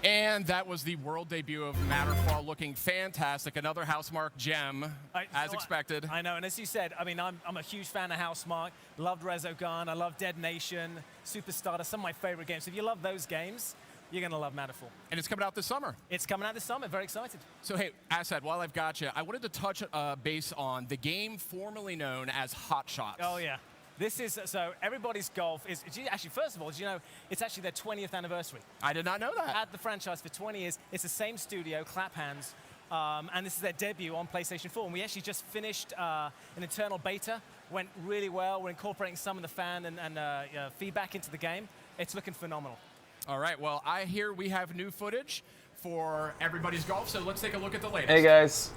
And that was the world debut of Matterfall, looking fantastic. Another Housemarque gem, as expected. I know, and as you said, I mean, I'm a huge fan of Housemarque. Loved Resogun, I love Dead Nation, Superstarter, some of my favorite games. If you love those games, you're going to love Matterfall. And it's coming out this summer. It's coming out this summer. Very excited. So, hey, Asad, while I've got you, I wanted to touch base on the game formerly known as Hot Shots. Oh, yeah. This is, so Everybody's Golf is, actually, first of all, did you know, it's actually their 20th anniversary. I did not know that. At the franchise for 20 years. It's the same studio, Clap Hands, and this is their debut on PlayStation 4. And we actually just finished an internal beta. Went really well. We're incorporating some of the fan and feedback into the game. It's looking phenomenal. All right, well, I hear we have new footage for Everybody's Golf, so let's take a look at the latest. Hey, guys.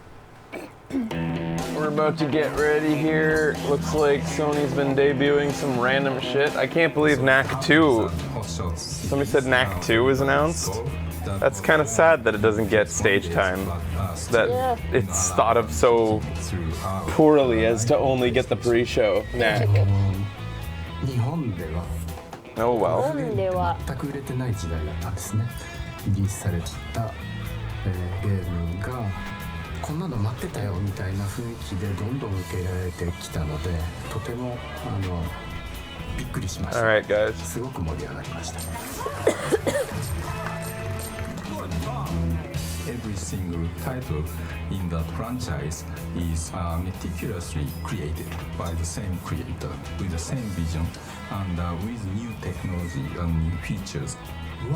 We're about to get ready here. Looks like Sony's been debuting some random shit. I can't believe Knack 2. Somebody said Knack 2 was announced. That's kind of sad that it doesn't get stage time. That it's thought of so poorly as to only get the pre-show. Knack. Oh well. 全く売れてない時代だったんですね。リリースされた、ゲームがこんなの待ってたよみたいな雰囲気でどんどん受け入れられてきたので、とてもびっくりしました。Alright, guys. すごく盛り上がりました。Every single title in the franchise is meticulously created by the same creator with the same vision and with new technology and new features. ミ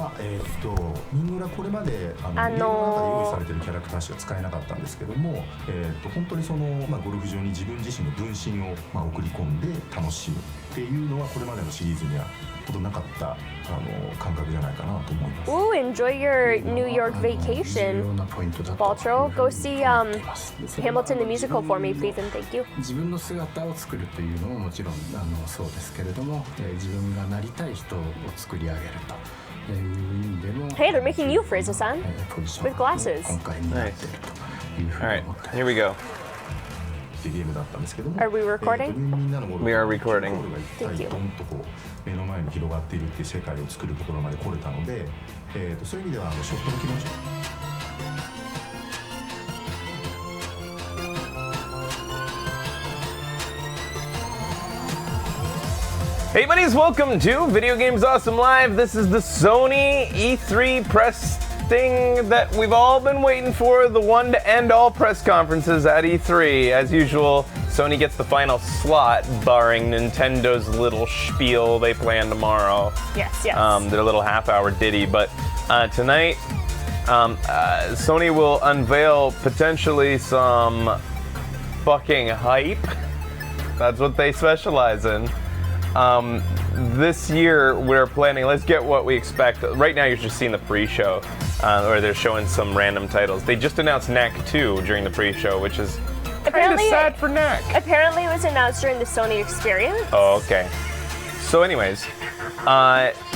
ングラこれまでゲームの中で用意されているキャラクターしか使えなかったんですけども、本当にその、ゴルフ場に自分自身の分身を、送り込んで楽しむっていうのはこれまでのシリーズにはほどなかった感覚じゃないかなと思います。Ooh, enjoy your New York vacation, Baltro. Go see Hamilton the musical for me, please, and thank you. 自分の姿を作るというのももちろんそうですけれども、自分がなりたい人を作り上げると。Hey, they're making you Frieza-san with glasses. Nice. Alright, here we go. Are we recording? We are recording. Thank you. 目の前に広がっているっていう世界を作るところまで来れたので、そういう意味ではショットの気持ち。Hey buddies, welcome to Video Games Awesome Live. This is the Sony E3 press thing that we've all been waiting for, the one to end all press conferences at E3. As usual, Sony gets the final slot, barring Nintendo's little spiel they plan tomorrow. Yes, yes. Their little half-hour ditty. But tonight, Sony will unveil potentially some fucking hype. That's what they specialize in. This year we're planning, let's get what we expect. Right now you're just seeing the pre-show, where they're showing some random titles. They just announced Knack 2 during the pre-show, which is kind of sad for Knack. Apparently it was announced during the Sony Experience. Oh, okay. So anyways,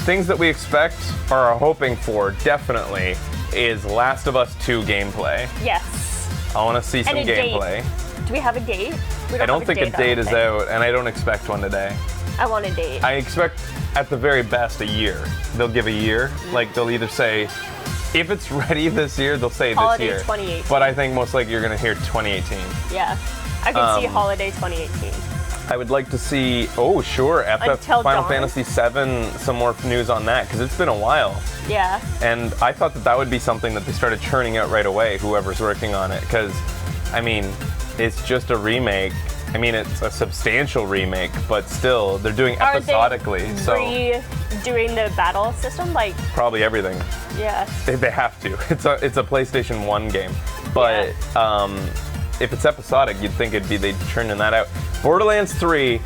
things that we expect or are hoping for, definitely, is Last of Us 2 gameplay. Yes. I want to see some gameplay. Date. Do we have a date? I don't think a date is out, and I don't expect one today. I want a date. I expect, at the very best, a year. They'll give a year. Like, they'll either say, if it's ready this year, they'll say Holiday this year. 2018. But I think most likely you're going to hear 2018. Yeah. I can see Holiday 2018. I would like to see, oh, sure, FF Final Fantasy VII, some more news on that, because it's been a while. Yeah. And I thought that that would be something that they started churning out right away, whoever's working on it, because, I mean, it's just a remake. I mean, it's a substantial remake, but still, they're doing episodically. Are they redoing the battle system? Like probably everything. Yeah. They have to. It's a PlayStation 1 game, but if it's episodic, you'd think it'd be they'd churning that out. Borderlands 3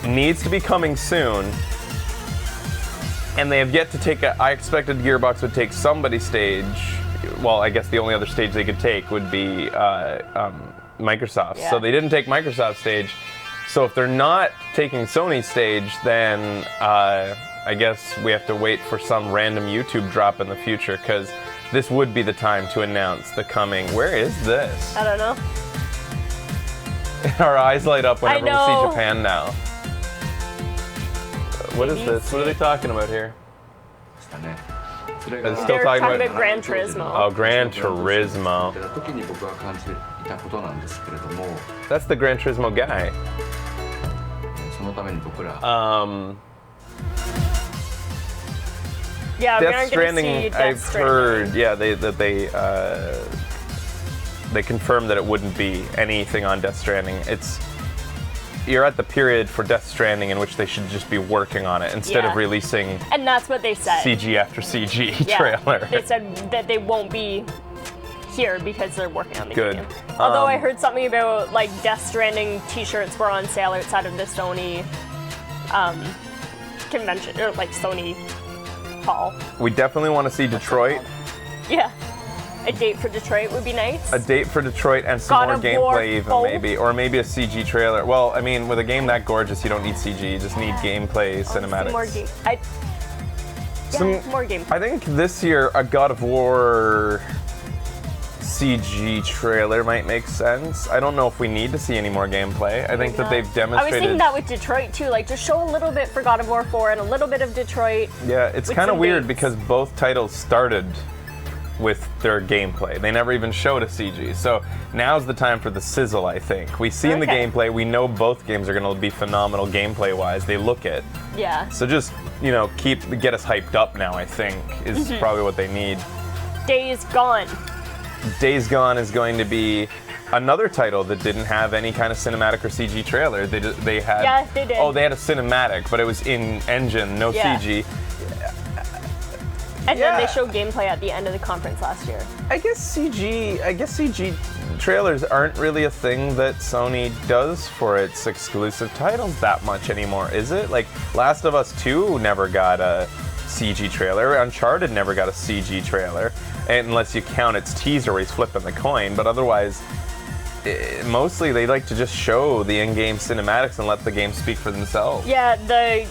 needs to be coming soon, and they have yet to take I expected Gearbox would take somebody's stage. Well, I guess the only other stage they could take would be Microsoft. So they didn't take Microsoft's stage. So if they're not taking Sony's stage, then I guess we have to wait for some random YouTube drop in the future, because this would be the time to announce the coming. Where is this? I don't know. Our eyes light up whenever we see Japan now. What is this? What are they talking about here? It's still They're talking talking about about Gran Turismo. Oh, Gran Turismo. 時に僕が感じていたことなんですけれども、 That's the Gran Turismo guy. そのために僕ら Yeah, we Death aren't gonna Stranding, see Death I've Stranding. heard, yeah, they confirmed that it wouldn't be anything on Death Stranding. You're at the period for Death Stranding in which they should just be working on it instead of Yeah. releasing And that's what they said. CG after CG Yeah, trailer. They said that they won't be here because they're working on the Good. game. Although I heard something about like Death Stranding t-shirts were on sale outside of the Sony convention or like Sony hall. We definitely want to see Detroit. Yeah. A date for Detroit would be nice. A date for Detroit and some God more of War gameplay even both. maybe. Or maybe a CG trailer. Well, I mean, with a game that gorgeous, you don't need CG. You just need gameplay, Some cinematics. more game. More game. I think this year a God of War CG trailer might make sense. I don't know if we need to see any more gameplay. I think that they've I was demonstrated. thinking that with Detroit too, like just show a little bit for God of War 4 and a little bit of Detroit. Yeah, it's with kind of some weird dates. because both titles started with their gameplay. They never even showed a CG. So now's the time for the sizzle, I think. We've seen the Okay. gameplay. We know both games are going to be phenomenal gameplay-wise. They look it. Yeah. So just, get us hyped up now, I think, is Mm-hmm. probably what they need. Days Gone. Days Gone is going to be another title that didn't have any kind of cinematic or CG trailer. They had. Yeah, they did. Oh, they had a cinematic, but it was in engine, no Yeah. CG. And then they Yeah. showed gameplay at the end of the conference last year. I guess CG trailers aren't really a thing that Sony does for its exclusive titles that much anymore, is it? Like Last of Us 2 never got a CG trailer. Uncharted never got a CG trailer, unless you count its teaser where he's flipping the coin. But otherwise, mostly they like to just show the in-game cinematics and let the game speak for themselves. Yeah, the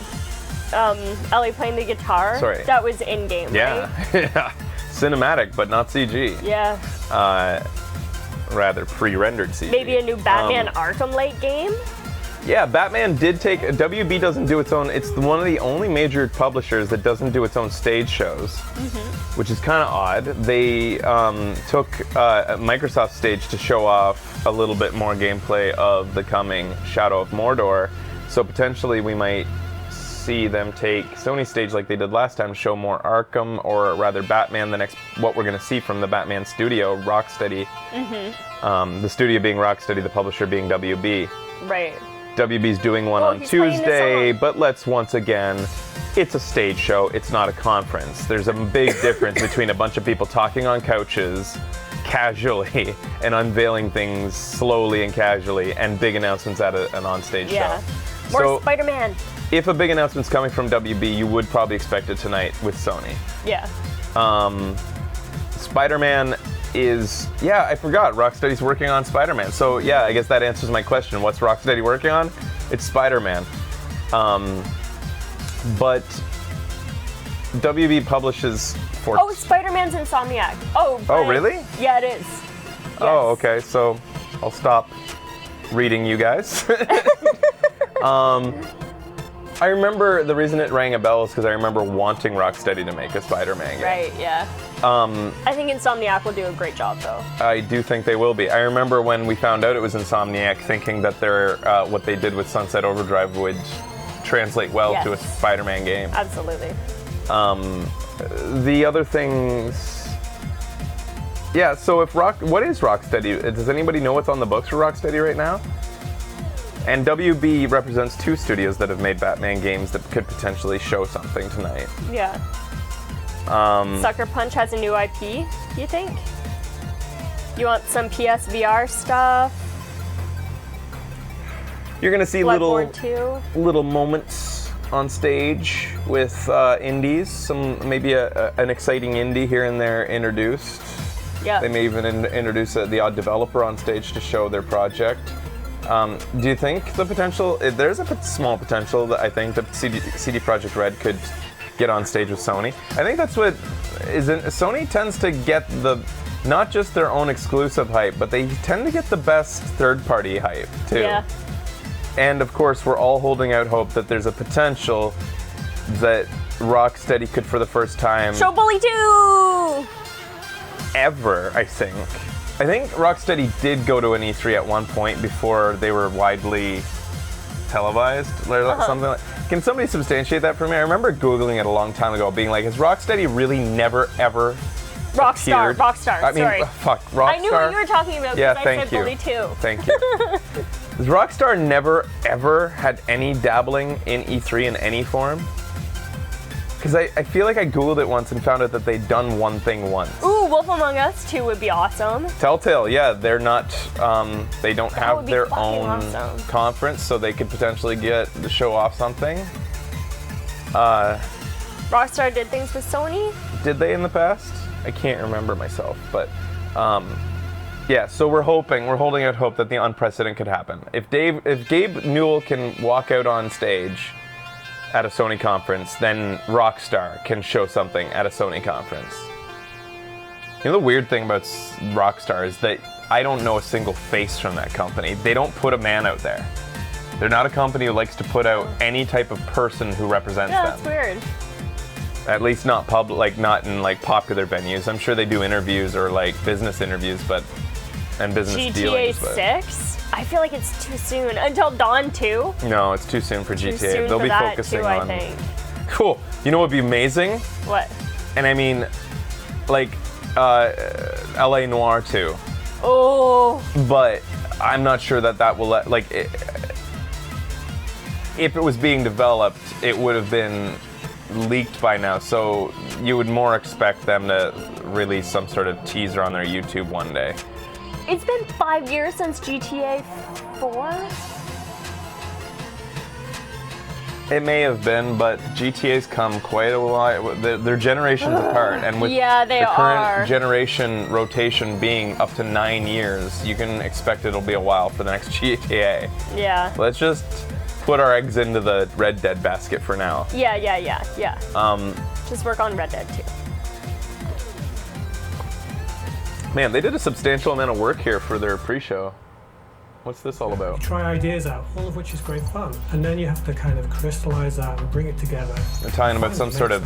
Ellie playing the guitar. Sorry. That was in game, Yeah, right? yeah. Cinematic, but not CG. Yeah. Rather pre-rendered CG. Maybe a new Batman Arkham Lake game. Yeah, Batman did take. WB doesn't do its own. It's one of the only major publishers that doesn't do its own stage shows, which is kind of odd. They took Microsoft stage to show off a little bit more gameplay of the coming Shadow of Mordor. So potentially we might see them take Sony stage like they did last time to show more Arkham, or rather Batman. What we're going to see from the Batman studio, Rocksteady. The studio being Rocksteady, the publisher being WB. Right. WB's doing one on he's playing the Tuesday, song. but let's once again, it's a stage show, it's not a conference. There's a big difference between a bunch of people talking on couches casually and unveiling things slowly and casually, and big announcements at an on-stage Yeah. show. More So Spider-Man. if a big announcement's coming from WB, you would probably expect it tonight with Sony. Yeah. Spider-Man is, yeah, I forgot, Rocksteady's working on Spider-Man. So yeah, I guess that answers my question. What's Rocksteady working on? It's Spider-Man. But WB publishes for... Oh, Spider-Man's Insomniac. Oh. but- really? Yeah, it is. Oh, Yes. okay, so I'll stop reading you guys. I remember the reason it rang a bell is because I remember wanting Rocksteady to make a Spider-Man game. Right. Yeah. I think Insomniac will do a great job, though. I do think they will be. I remember when we found out it was Insomniac, thinking that what they did with Sunset Overdrive would translate well to a Yes. Spider-Man game. Absolutely. The other things, yeah. So what is Rocksteady? Does anybody know what's on the books for Rocksteady right now? And WB represents two studios that have made Batman games that could potentially show something tonight. Yeah. Sucker Punch has a new IP, you think? You want some PSVR stuff? You're gonna see Bloodborne 2? little moments on stage with indies. Maybe an exciting indie here and there introduced. Yeah. They may even introduce the odd developer on stage to show their project. Do you think the potential? There's a small potential that I think that CD Projekt Red could get on stage with Sony. I think that's what Sony tends to get not just their own exclusive hype, but they tend to get the best third-party hype too. Yeah. And of course, we're all holding out hope that there's a potential that Rocksteady could, for the first time Show Bully 2! ever, I think. I think Rocksteady did go to an E3 at one point before they were widely televised or something like. Can somebody substantiate that for me? I remember Googling it a long time ago, being like, has Rocksteady really never, ever appeared? Rockstar, I mean, sorry. fuck, Rockstar. I knew what you were talking about Yeah, because I thank said you. Bully 2. Thank you. Has Rockstar never, ever had any dabbling in E3 in any form? Because I feel like I Googled it once and found out that they'd done one thing once. Ooh, Wolf Among Us 2 would be awesome. Telltale, yeah, they're not, they don't would have be their fucking own awesome. conference, so they could potentially get to show off something. Rockstar did things with Sony. Did they in the past? I can't remember myself, but yeah. So we're holding out hope that the unprecedented could happen. If Gabe Newell can walk out on stage at a Sony conference, then Rockstar can show something at a Sony conference. You know the weird thing about Rockstar is that I don't know a single face from that company. They don't put a man out there. They're not a company who likes to put out any type of person who represents Yeah, them. that's weird. At least not public, like not in like popular venues. I'm sure they do interviews or like business interviews, and business GTA dealings. But 6? I feel like it's too soon. Until Dawn 2? no, it's too soon for GTA. Too soon They'll for be that focusing too, on. I think. Cool. You know what would be amazing? What? And I mean, like, LA Noire 2. Oh. But I'm not sure that will like. If it was being developed, it would have been leaked by now. So you would more expect them to release some sort of teaser on their YouTube one day. It's been 5 years since GTA 4? It may have been, but GTA's come quite a while. They're generations apart, and with Yeah, they the current are. generation rotation being up to 9 years, you can expect it'll be a while for the next GTA. Yeah. Let's just put our eggs into the Red Dead basket for now. Yeah. Just work on Red Dead 2. Man, they did a substantial amount of work here for their pre-show. What's this all about? Try ideas out, all of which is great fun. And then you have to kind of crystallize that and bring it together. They're talking about some sort of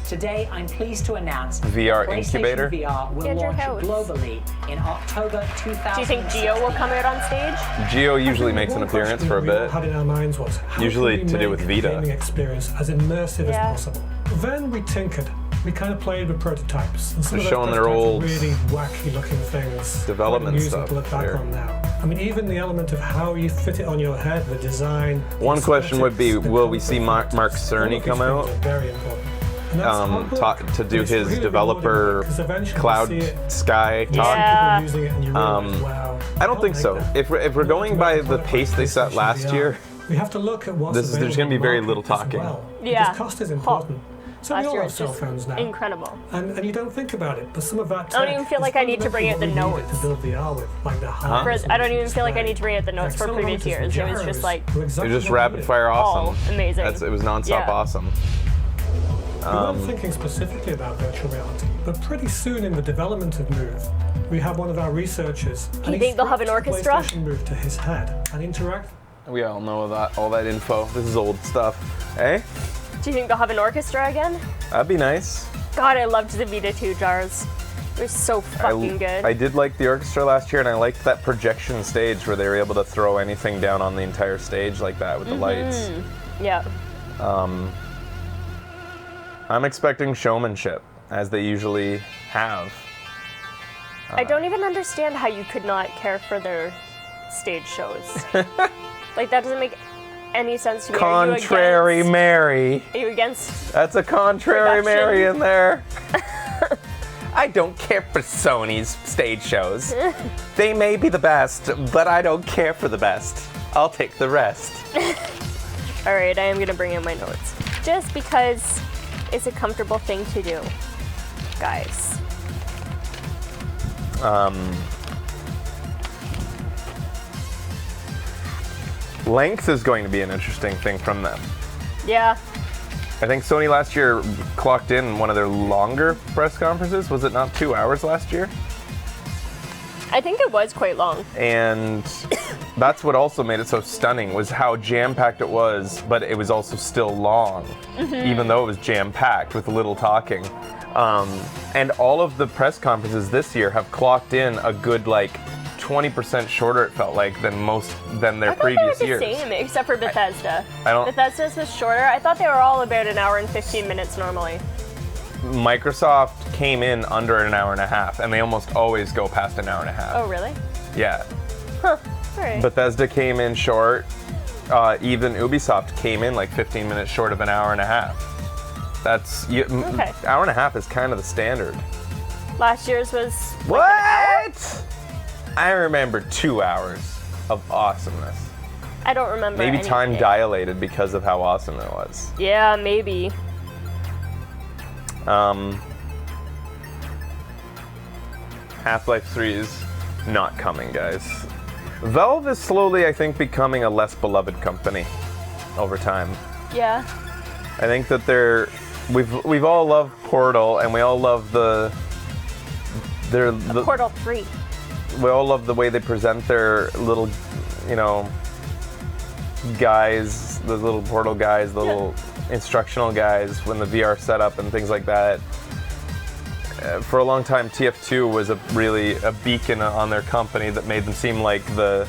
Today, I'm pleased to announce VR PlayStation incubator. VR will Get your launch house. globally in October 2016. Do you think Geo will come out on stage? Geo usually makes an One appearance question for a we all bit. had in our minds was, how Usually can we to do make with the Vita. gaming experience as immersive Yeah. as possible? Then we tinkered. We kind of played with prototypes. And some They're of those showing their prototypes are old really wacky looking things. development Quite amusing stuff to look back here. on now. I mean, even the element of how you fit it on your head, the design. the One question would be, aesthetics, the will we see comfort Mark factors, all Cerny of these come things out? are very important. And that's hard work, To do but it's his really developer rewarding because eventually you cloud see it, sky you see talk. Yeah. people using it and you realize, wow, I don't think like so. that. If we're going by the pace they set last year, We have to look at what's there's going to be available very in the little market as talking. well, Yeah. because cost is important. So we Last all year have was cell just phones now. incredible. And you don't think about it, but some of that I don't tech even feel is like I need to bring out the fundamentally what we needed notes. to build VR with, like the hardware I don't even feel like I display. need to bring out the notes for previous Accelerometers years. and It was just gyros like were exactly it was just what we rapid needed. fire awesome. all amazing. It was nonstop Yeah. awesome. We weren't thinking specifically about virtual reality, but pretty soon in the development of Move, we have one of our researchers. Do you think they'll have an orchestra? PlayStation Move to his head and interact. We all know all that info. This is old stuff. Eh? Do you think they'll have an orchestra again? That'd be nice. God, I loved the Vita 2 jars. It was so fucking good. I did like the orchestra last year, and I liked that projection stage where they were able to throw anything down on the entire stage like that with the lights. Yeah. I'm expecting showmanship, as they usually have. I don't even understand how you could not care for their stage shows. Like, that doesn't make any sense to me. Contrary Mary. Are you against? That's a contrary Production. Mary in there. I don't care for Sony's stage shows. They may be the best, but I don't care for the best. I'll take the rest. All right, I am gonna bring in my notes. Just because it's a comfortable thing to do, guys. Length is going to be an interesting thing from them. Yeah. I think Sony last year clocked in one of their longer press conferences. Was it not 2 hours last year? I think it was quite long. And that's what also made it so stunning, was how jam-packed it was, but it was also still long, even though it was jam-packed with little talking. And all of the press conferences this year have clocked in a good, like, 20% shorter, it felt like, than their previous they were years. the same, except for Bethesda. I don't. Bethesda's was shorter. I thought they were all about an hour and 15 minutes normally. Microsoft came in under an hour and a half, and they almost always go past an hour and a half. Oh, really? Yeah. Huh. All right. Bethesda came in short. Even Ubisoft came in like 15 minutes short of an hour and a half. That's Okay. Hour and a half is kind of the standard. Last year's was What? I remember 2 hours of awesomeness. I don't remember. Maybe time anything. dilated because of how awesome it was. Yeah, maybe. Half-Life 3 is not coming, guys. Valve is slowly, I think, becoming a less beloved company over time. Yeah. I think that we've all loved Portal, and we all love the Portal 3. We all love the way they present their little, guys, the little Portal guys, the little instructional guys when the VR setup and things like that. For a long time, TF2 was really a beacon on their company that made them seem like the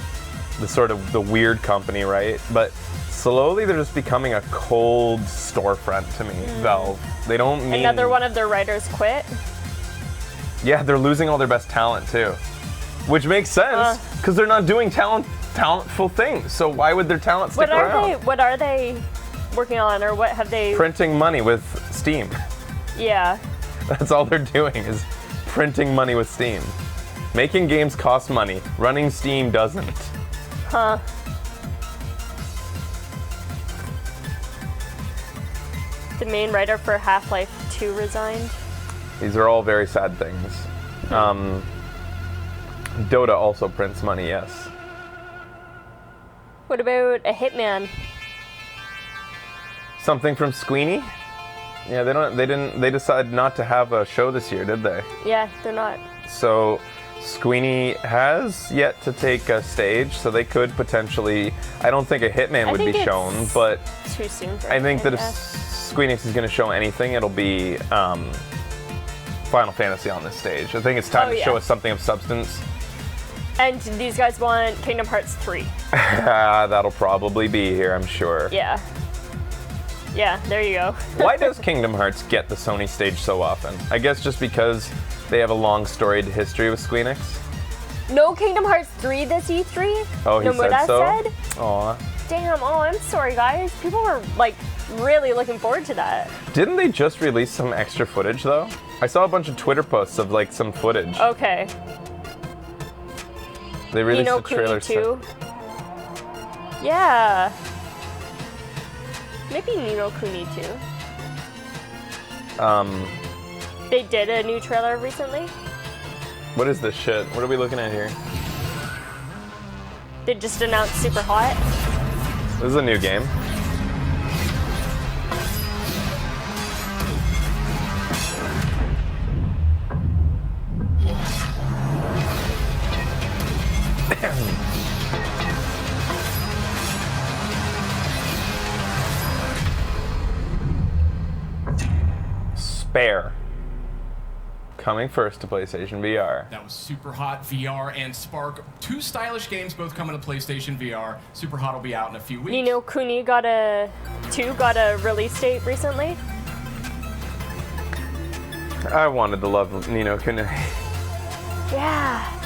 sort of the weird company, right? But slowly they're just becoming a cold storefront to me, Valve. They don't mean... Another one of their writers quit. Yeah, they're losing all their best talent too. Which makes sense, because they're not doing talentful things. So why would their talent stick around? What are they working on, or what have they... Printing money with Steam. Yeah. That's all they're doing, is printing money with Steam. Making games cost money. Running Steam doesn't. Huh. The main writer for Half-Life 2 resigned. These are all very sad things. Dota also prints money, yes. What about a Hitman? Something from Squeenie? Yeah, they decided not to have a show this year, did they? Yeah, they're not. So Squeenie has yet to take a stage, so they could potentially, I don't think a Hitman would be shown, but too soon for I think that if yeah. Squeenix is going to show anything, it'll be Final Fantasy on this stage. I think it's time to show us something of substance. And these guys want Kingdom Hearts 3. That'll probably be here, I'm sure. Yeah. Yeah, there you go. Why does Kingdom Hearts get the Sony stage so often? I guess just because they have a long storied history with Squeenix. No Kingdom Hearts 3 this E3? Oh, he Nomura said so? said? Aw. Damn, I'm sorry guys. People were like really looking forward to that. Didn't they just release some extra footage though? I saw a bunch of Twitter posts of like some footage. Okay. They released Ni no a trailer Kuni 2. Yeah. Maybe Ni no Kuni 2. They did a new trailer recently. What is this shit? What are we looking at here? They just announced Super Hot. This is a new game. Spare. Coming first to PlayStation VR. That was Super Hot VR and Spark. Two stylish games, both coming to PlayStation VR. Super Hot will be out in a few weeks. Ni no Kuni 2 got a release date recently. I wanted to love Ni no Kuni. Yeah.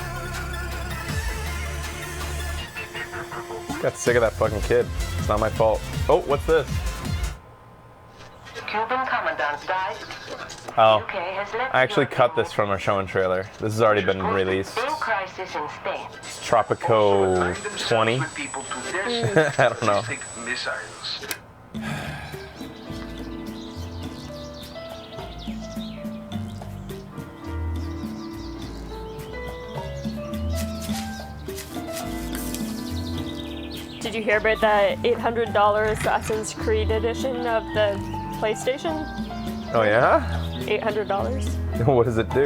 Got sick of that fucking kid. It's not my fault. Oh, what's this? Cuban commandant died. Oh, UK has let I actually cut this from our show and trailer. This has already been released. Big crisis in Spain. Tropico 20. I don't know. Missiles. Did you hear about the $800 Assassin's Creed edition of the PlayStation? Oh yeah? $800. What does it do?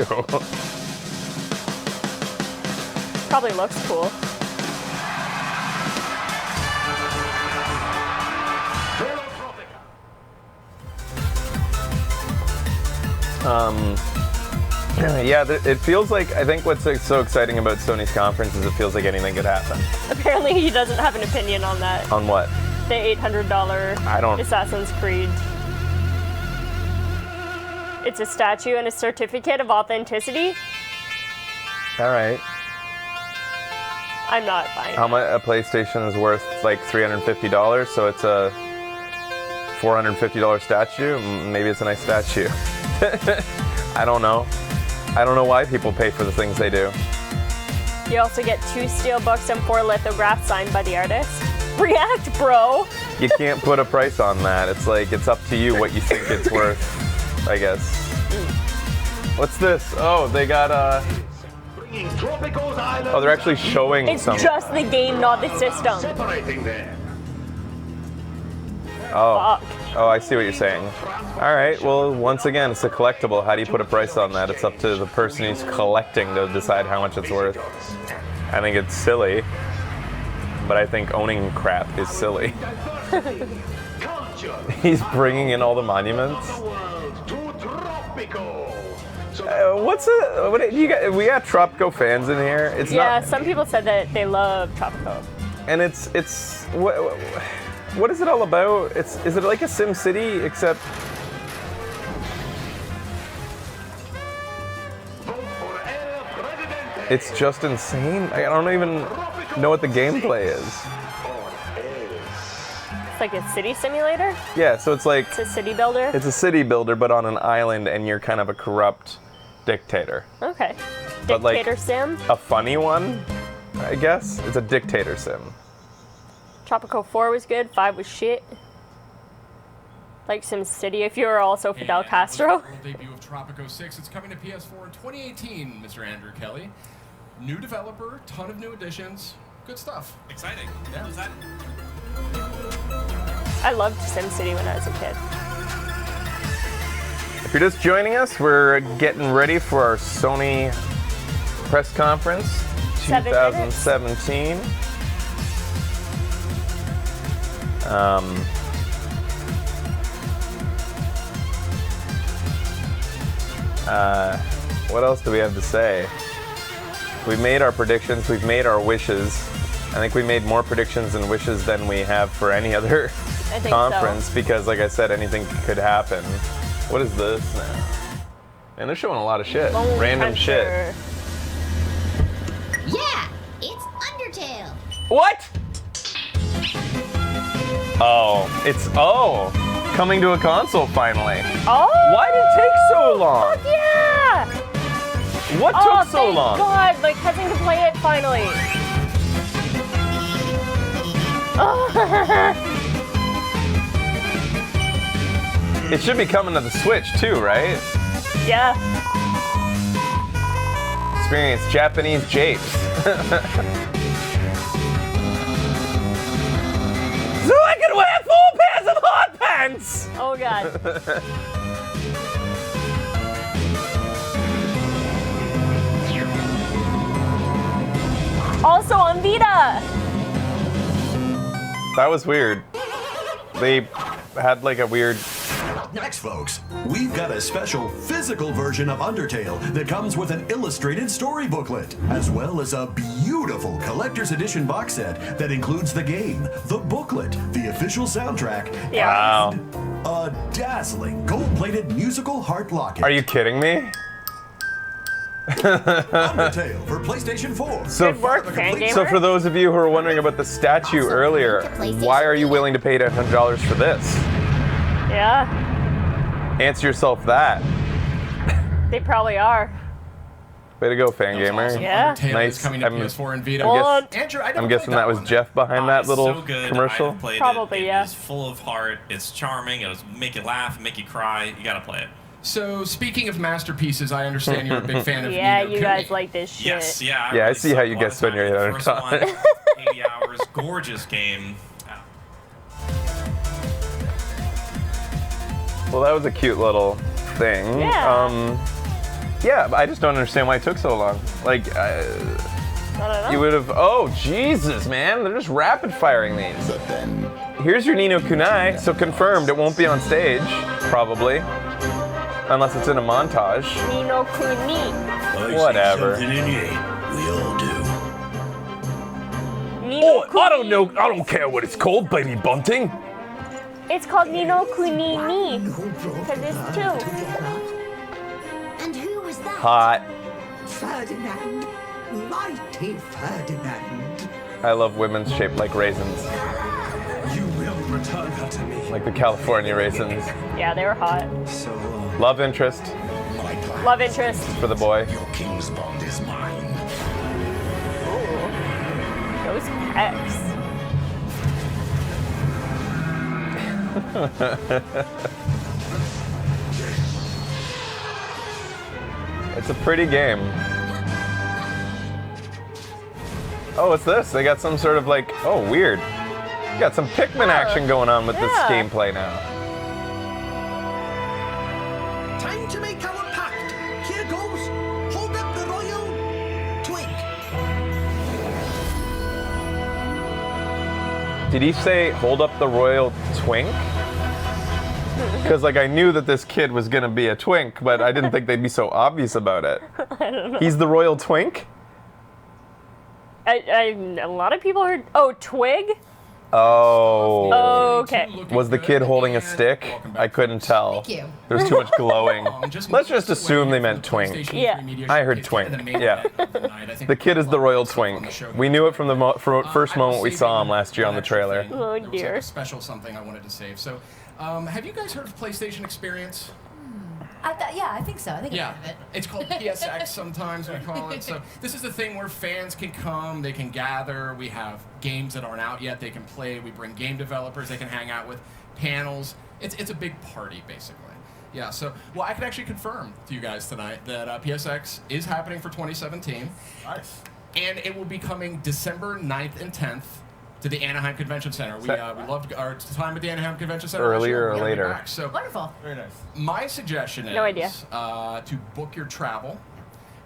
Probably looks cool. Yeah, it feels like, I think what's so exciting about Sony's conference is it feels like anything could happen. Apparently he doesn't have an opinion on that. On what? The $800 I don't- Assassin's Creed. It's a statue and a certificate of authenticity. All right. I'm not buying How it. much a PlayStation is worth? Like $350, so it's a $450 statue. Maybe it's a nice statue. I don't know. I don't know why people pay for the things they do. You also get 2 steel books and 4 lithographs signed by the artist. React, bro! You can't put a price on that. It's like, it's up to you what you think it's worth, I guess. What's this? Oh, they got oh, they're actually showing It's some. just the game, not the system. Oh. Fuck. Oh, I see what you're saying. All right, well, once again, it's a collectible. How do you put a price on that? It's up to the person who's collecting to decide how much it's worth. I think it's silly, but I think owning crap is silly. He's bringing in all the monuments. What you got? We got Tropico fans in here. It's Yeah, not, some people said that they love Tropico. and it's what is it all about? Is it like a Sim City except? It's just insane. I don't even know what the gameplay is. It's like a city simulator. Yeah, so it's like It's a city builder. it's a city builder, but on an island, and you're kind of a corrupt dictator. Okay. But, like, Dictator sim. A funny one, I guess. It's a dictator sim. Tropico 4 was good. 5 was shit. Like SimCity, if you were also Fidel Castro. The world debut of Tropico 6. It's coming to PS4 in 2018, Mr. Andrew Kelly. New developer, ton of new additions. Good stuff. Exciting. Yeah. Was that? I loved SimCity when I was a kid. If you're just joining us, we're getting ready for our Sony press conference 7 minutes. 2017. What else do we have to say? We've made our predictions, we've made our wishes. I think we made more predictions and wishes than we have for any other I think conference so. because, like I said, anything could happen. What is this now? And they're showing a lot of shit. Bone Random cruncher. shit. Yeah, it's Undertale. What? Oh, coming to a console finally. Oh! Why did it take so long? Fuck yeah! What Oh, took so thank long? God, my cousin can play it finally. Oh. It should be coming to the Switch too, right? Yeah. Experience Japanese japes. So I can wear 4 pairs of hot pants! Oh God. Also on Vita. That was weird. They had like a weird. Next, folks, we've got a special physical version of Undertale that comes with an illustrated story booklet, as well as a beautiful collector's edition box set that includes the game, the booklet, the official soundtrack, Wow. and a dazzling gold-plated musical heart locket. Are you kidding me? Undertale for PlayStation 4. So, Good work, Fangamer. so for those of you who were wondering about the statue earlier, why are you willing to pay $800 for this? Yeah, Answer yourself that. they probably are. Way to go, Fangamer. Awesome. Yeah. Undertale Nice. is coming to PS4 and Vita. Well, Andrew, I I'm guessing that was Jeff behind that It's little so good. commercial. I've played Probably, it. yeah. It's full of heart. It's charming. It'll make you laugh, make you cry. You gotta play it. So, speaking of masterpieces, I understand you're a big fan of Yeah, Ni no you Kuni. guys like this shit. Yes, yeah. Yeah, I really see how sunk you a lot get of spend time your into the first $800. one. 80 hours, gorgeous game. Well, that was a cute little thing. Yeah. Yeah, but I just don't understand why it took so long. Like, You would have. Oh, Jesus, man. They're just rapid firing these. Here's your Ni no Kunai. So confirmed it won't be on stage, probably. Unless it's in a montage. Ni no Kuni. Whatever. We all do. Ni no Kuni. I don't know. I don't care what it's called, baby bunting. It's called Ni no Kuni ni. Because it's two. And who was that? Hot. Ferdinand. Mighty Ferdinand. I love women shaped like raisins. You will return her to me. Like the California raisins. Yeah, they were hot. So, Love interest Love interest. for the boy. your king's bond is mine. Ooh. Those pecs. It's a pretty game. Oh, what's this? They got some sort of like, oh, weird. You got some Pikmin action going on with this gameplay now. Time to make our pact. Here goes. Hold up the royal twig. Did he say hold up the royal twink? Because like I knew that this kid was gonna be a twink, but I didn't think they'd be so obvious about it. I don't know. He's the royal twink? A lot of people heard. Oh, twig? Oh. Okay. Was the kid holding a stick? I couldn't tell. Thank you. There's too much glowing. Let's just assume they meant twink. Yeah. I heard twink. Yeah. The kid is the royal twink. We knew it from the first moment we saw him last year on the trailer. Oh There was like dear. a special something I wanted to save. So, have you guys heard of PlayStation Experience? Yeah, I think so. I think Yeah, I've heard of it. it's called PSX sometimes we call it. So this is the thing where fans can come, they can gather. We have games that aren't out yet they can play. We bring game developers they can hang out with, panels. It's a big party basically. Yeah. So well, I can actually confirm to you guys tonight that PSX is happening for 2017. Nice. And it will be coming December 9th and 10th. To the Anaheim Convention Center. We loved our time at the Anaheim Convention Center. Earlier or later? Back. So Wonderful. Very nice. my suggestion is No idea. To book your travel,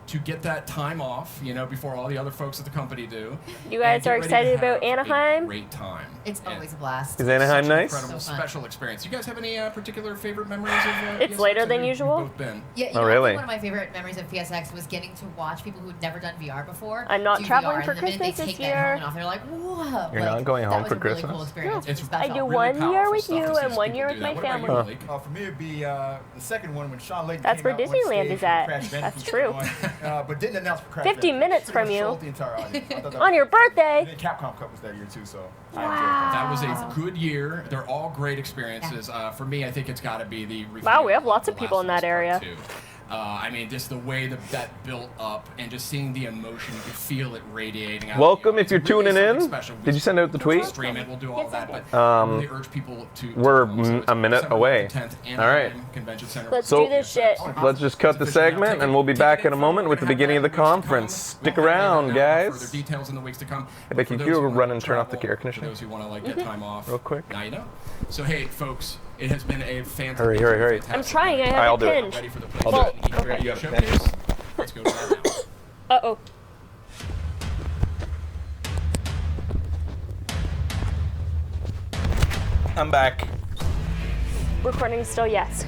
to get that time off, before all the other folks at the company do. You guys are excited about Anaheim? Great time. It's always a blast. Is Anaheim Such an nice? Incredible, So fun. special experience. You guys have any particular favorite memories of? It's PSX? later than We've usual? both been. Yeah, Oh, really? One of my favorite memories of PSX was getting to watch people who'd never done VR before. I'm not do traveling VR, for and the minute they Christmas take this that year. helmet off, they're like, whoa. You're not going home that for was a really Christmas? cool experience. No. It was It's- I special. do Really one year powerful with stuff you to see and 1 people year do with that. my What about you, family. Malik? For me, it'd be the second one when Sean Layden That's came where out on Disneyland stage is with at. Crash Bandicoot That's true. going, but didn't announce for Crash 50 Bandicoot. minutes from Pretty much you. sold the entire audience. I thought that On was your cool. birthday. And then Capcom Cup was that year too, so I enjoyed That was Wow. a good year. They're all great experiences. For me, I think it's got to be the review Wow, we have of lots The of people Last in of Us that area. Part 2. I mean, just the way that built up and just seeing the emotion, you could feel it radiating out. Welcome It's if you're really tuning something in. special. Did you send out the We'll tweet? stream it, we'll do all that, but Um, I really urge people to We're come. So it's a minute December away. 10th, All right. Anaheim Convention Center. Let's So- do this shit. Let's just cut the segment and we'll be back in a moment with the beginning of the conference. Stick around, guys. Further details in the weeks to come. Hey, Becky, For can those you who run wanna and turn off the travel, air conditioner? For those who want to get time off, Real quick. Now you know. So hey, folks, it has been a fantastic. Hurry, hurry, hurry. I'm trying. I have I'll a do it. pinch. Ready for the I'll do it. PlayStation Okay. You have a Showcase. Let's go to that now. Uh-oh. I'm back. Recording still, yes.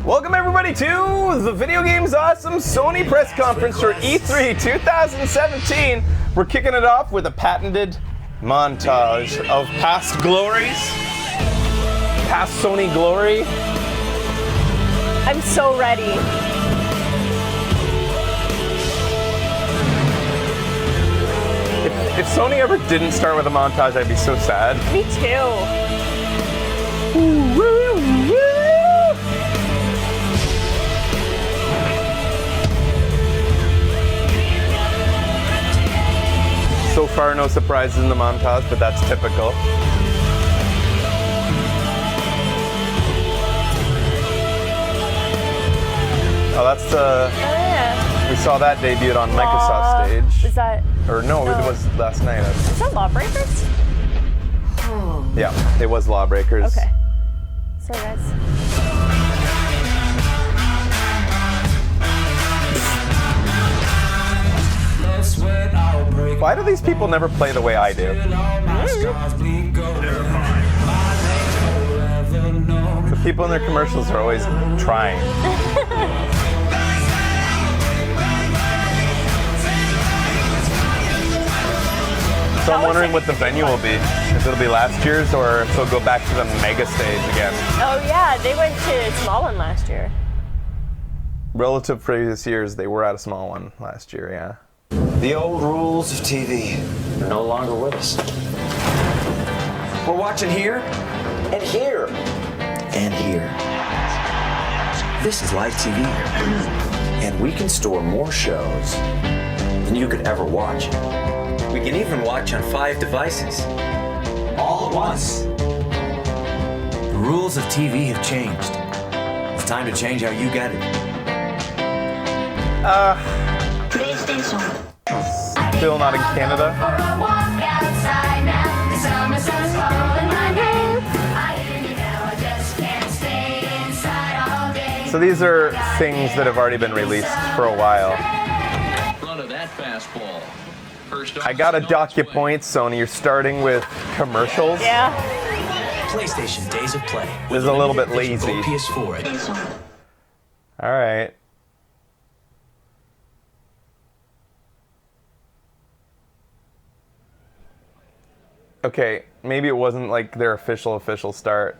Welcome everybody to the Video Games Awesome Sony press conference for E3 2017. We're kicking it off with a patented montage of past glories, past Sony glory. I'm so ready. If Sony ever didn't start with a montage, I'd be so sad. Me too. So far, no surprises in the montage, but that's typical. Oh, that's the. Oh, yeah. We saw that debuted on Microsoft stage. Is that? Or no, it was last night. Is that Lawbreakers? Yeah, it was Lawbreakers. Okay. Sorry, guys. Why do these people never play the way I do? The people in their commercials are always trying. So I'm wondering what the venue will be. If it'll be last year's or if they'll go back to the mega stage again. Oh yeah, they went to a small one last year. Relative previous years, they were at a small one last year, yeah. The old rules of TV are no longer with us. We're watching here and here and here. This is live TV, and we can store more shows than you could ever watch. We can even watch on 5 devices, all at once. The rules of TV have changed. It's time to change how you get it. Still not in Canada. So these are things that have already been released for a while. I gotta dock you points, Sony. You're starting with commercials. Yeah. PlayStation Days of Play. This is a little bit lazy. PS4. All right. Okay, maybe it wasn't like their official start,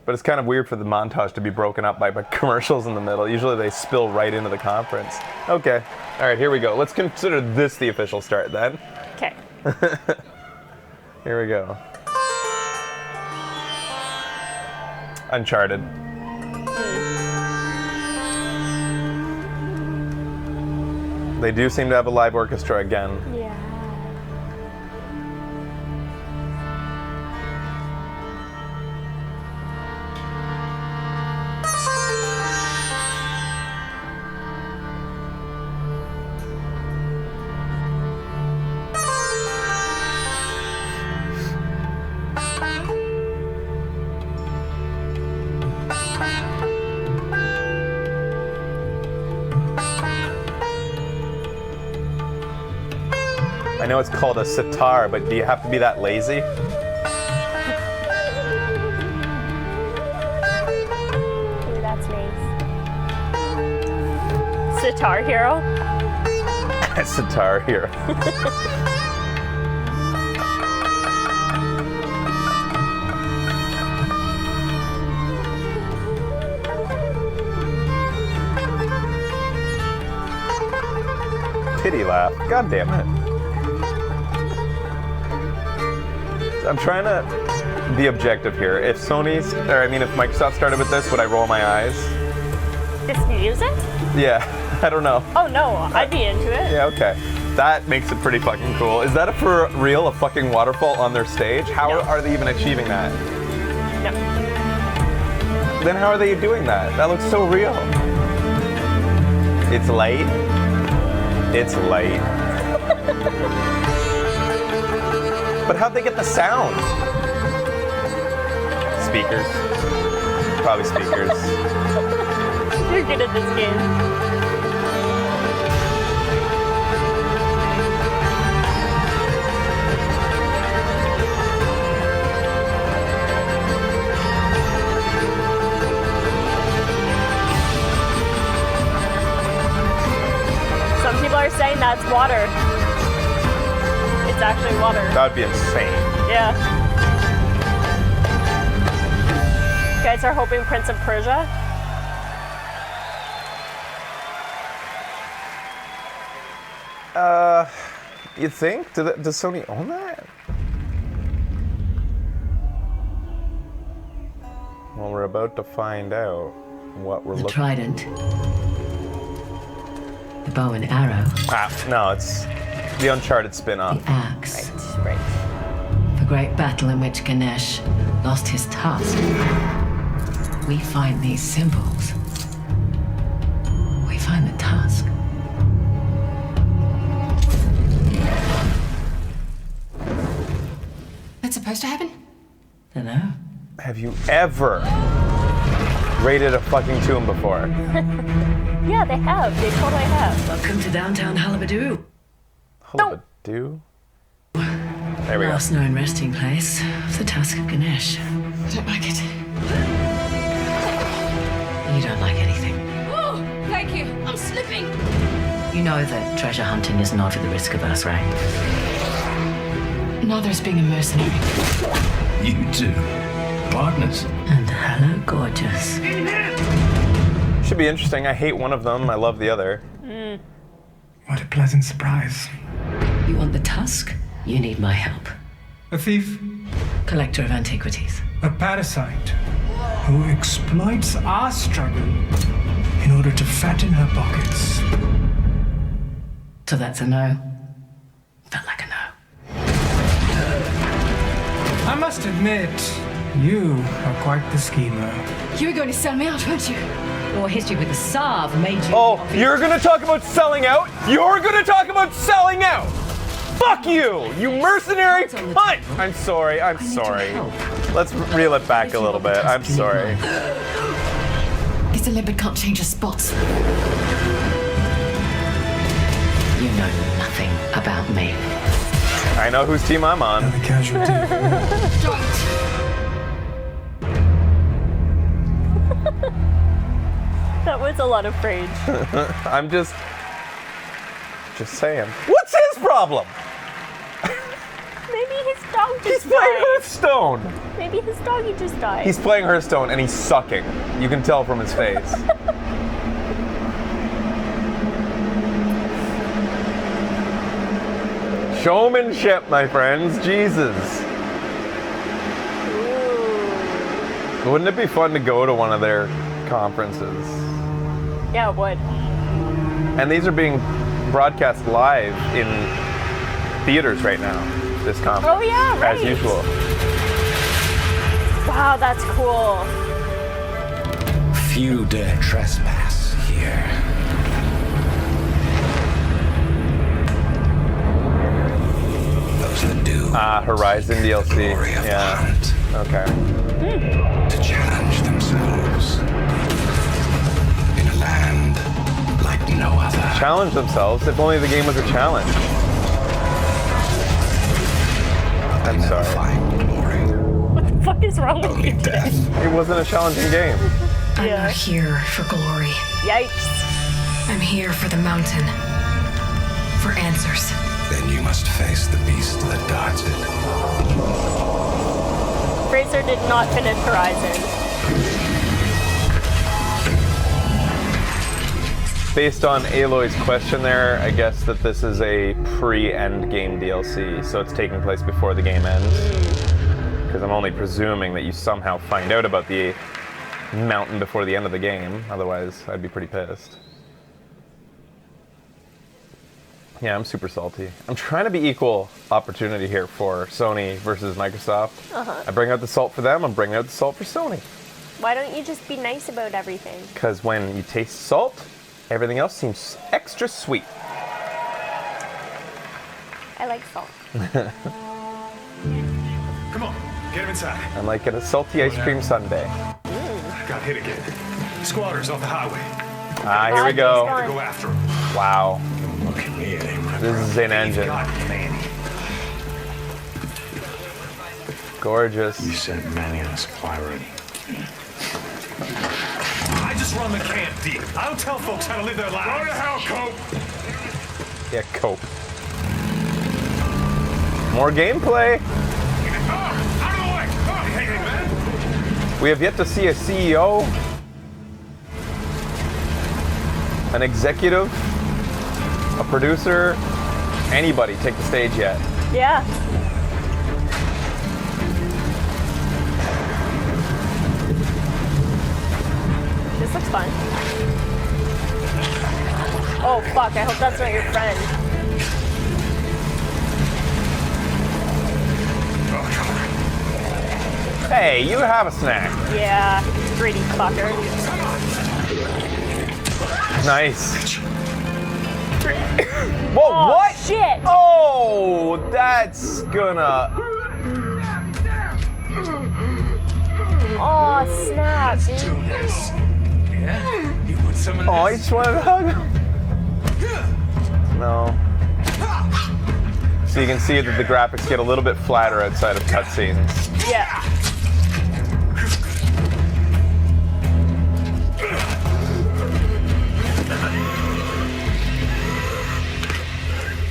but it's kind of weird for the montage to be broken up by commercials in the middle. Usually they spill right into the conference. Okay, all right, here we go. Let's consider this the official start then. Okay. Here we go. Uncharted. They do seem to have a live orchestra again. Yeah. I know it's called a sitar, but do you have to be that lazy? Ooh, that's nice. Sitar Hero? Sitar Hero. Pity laugh. God damn it. I'm trying to be objective here. If if Microsoft started with this, would I roll my eyes? This music? Yeah, I don't know. Oh no, I'd be into it. Yeah, okay. That makes it pretty fucking cool. Is that for real, a fucking waterfall on their stage? How are they even achieving that? No. Then how are they doing that? That looks so real. It's light. It's light. But how'd they get the sound? Speakers. Probably speakers. You're good at this game. Some people are saying that's water. It's actually water. That would be insane. Yeah. You guys are hoping Prince of Persia? You think? Does Sony own that? Well, we're about to find out what we're looking. Trident. The bow and arrow. No, it's the Uncharted spin-off. The axe. Right. The great battle in which Ganesh lost his tusk. We find these symbols. We find the tusk. That's supposed to happen? Dunno. Have you ever raided a fucking tomb before? Yeah, they have. They totally have. Welcome to downtown Halabadoo. Halabadoo? There we go. Last known resting place of the Tusk of Ganesh. I don't like it. You don't like anything. Oh, thank you. I'm slipping. You know that treasure hunting is not for the risk averse, right? Neither's being a mercenary. You two. Partners. And hello, gorgeous. Should be interesting. I hate one of them. I love the other. What a pleasant surprise. You want the tusk? You need my help. A thief? Collector of antiquities. A parasite who exploits our struggle in order to fatten her pockets. So that's a no. Felt like a no. I must admit, you are quite the schemer. You were going to sell me out, weren't you? Your history with the Sav made you... Oh, you're gonna talk about selling out? You're gonna talk about selling out! Fuck you! You mercenary cunt! I'm sorry, I'm sorry. Let's reel it back a little bit. I'm sorry. This limpet can't change his spots. You know nothing about me. I know whose team I'm on. The casualty. That was a lot of rage. I'm just saying. What's his problem? Maybe his dog just He's playing died. Hearthstone. Maybe his doggy just died. He's playing Hearthstone and he's sucking. You can tell from his face. Showmanship, my friends. Jesus. Ooh. Wouldn't it be fun to go to one of their conferences? Yeah, it would. And these are being broadcast live in theaters right now, this conference. Oh, yeah, right. As usual. Wow, that's cool. Few dare trespass here. Those that do. Horizon DLC. Yeah. Okay. To challenge themselves in a land like no other. Challenge themselves? If only the game was a challenge. I'm sorry. What the fuck is wrong with you today? It wasn't a challenging game. I'm not here for glory. Yikes. I'm here for the mountain. For answers. Then you must face the beast that guards it. Fraser did not finish Horizon. Based on Aloy's question there, I guess that this is a pre-end game DLC, so it's taking place before the game ends. Because I'm only presuming that you somehow find out about the mountain before the end of the game. Otherwise, I'd be pretty pissed. Yeah, I'm super salty. I'm trying to be equal opportunity here for Sony versus Microsoft. I bring out the salt for them, I'm bringing out the salt for Sony. Why don't you just be nice about everything? Because when you taste salt, everything else seems extra sweet. I like salt. Come on, get him inside. I'm like at a salty ice cream sundae. Got hit again. Squatters off the highway. Ah, here we go. Have to go after him. Wow. Look at me. This is an engine. Gorgeous. You sent Manny on a supply run. I just run the camp deep. I don't tell folks how to live their lives. Go to hell, Cope. Yeah, cope. More gameplay. Out of the way. Hey, man. We have yet to see a CEO, an executive, a producer, anybody take the stage yet. Yeah. This looks fun. Oh fuck, I hope that's not your friend. Hey, you have a snack. Yeah, greedy fucker. Nice. Whoa, Oh, what? shit! Oh, that's gonna... Oh, snap, dude. Yeah? You put some in Oh, I just wanted to hug him. No. So you can see that the graphics get a little bit flatter outside of cutscenes. Yeah.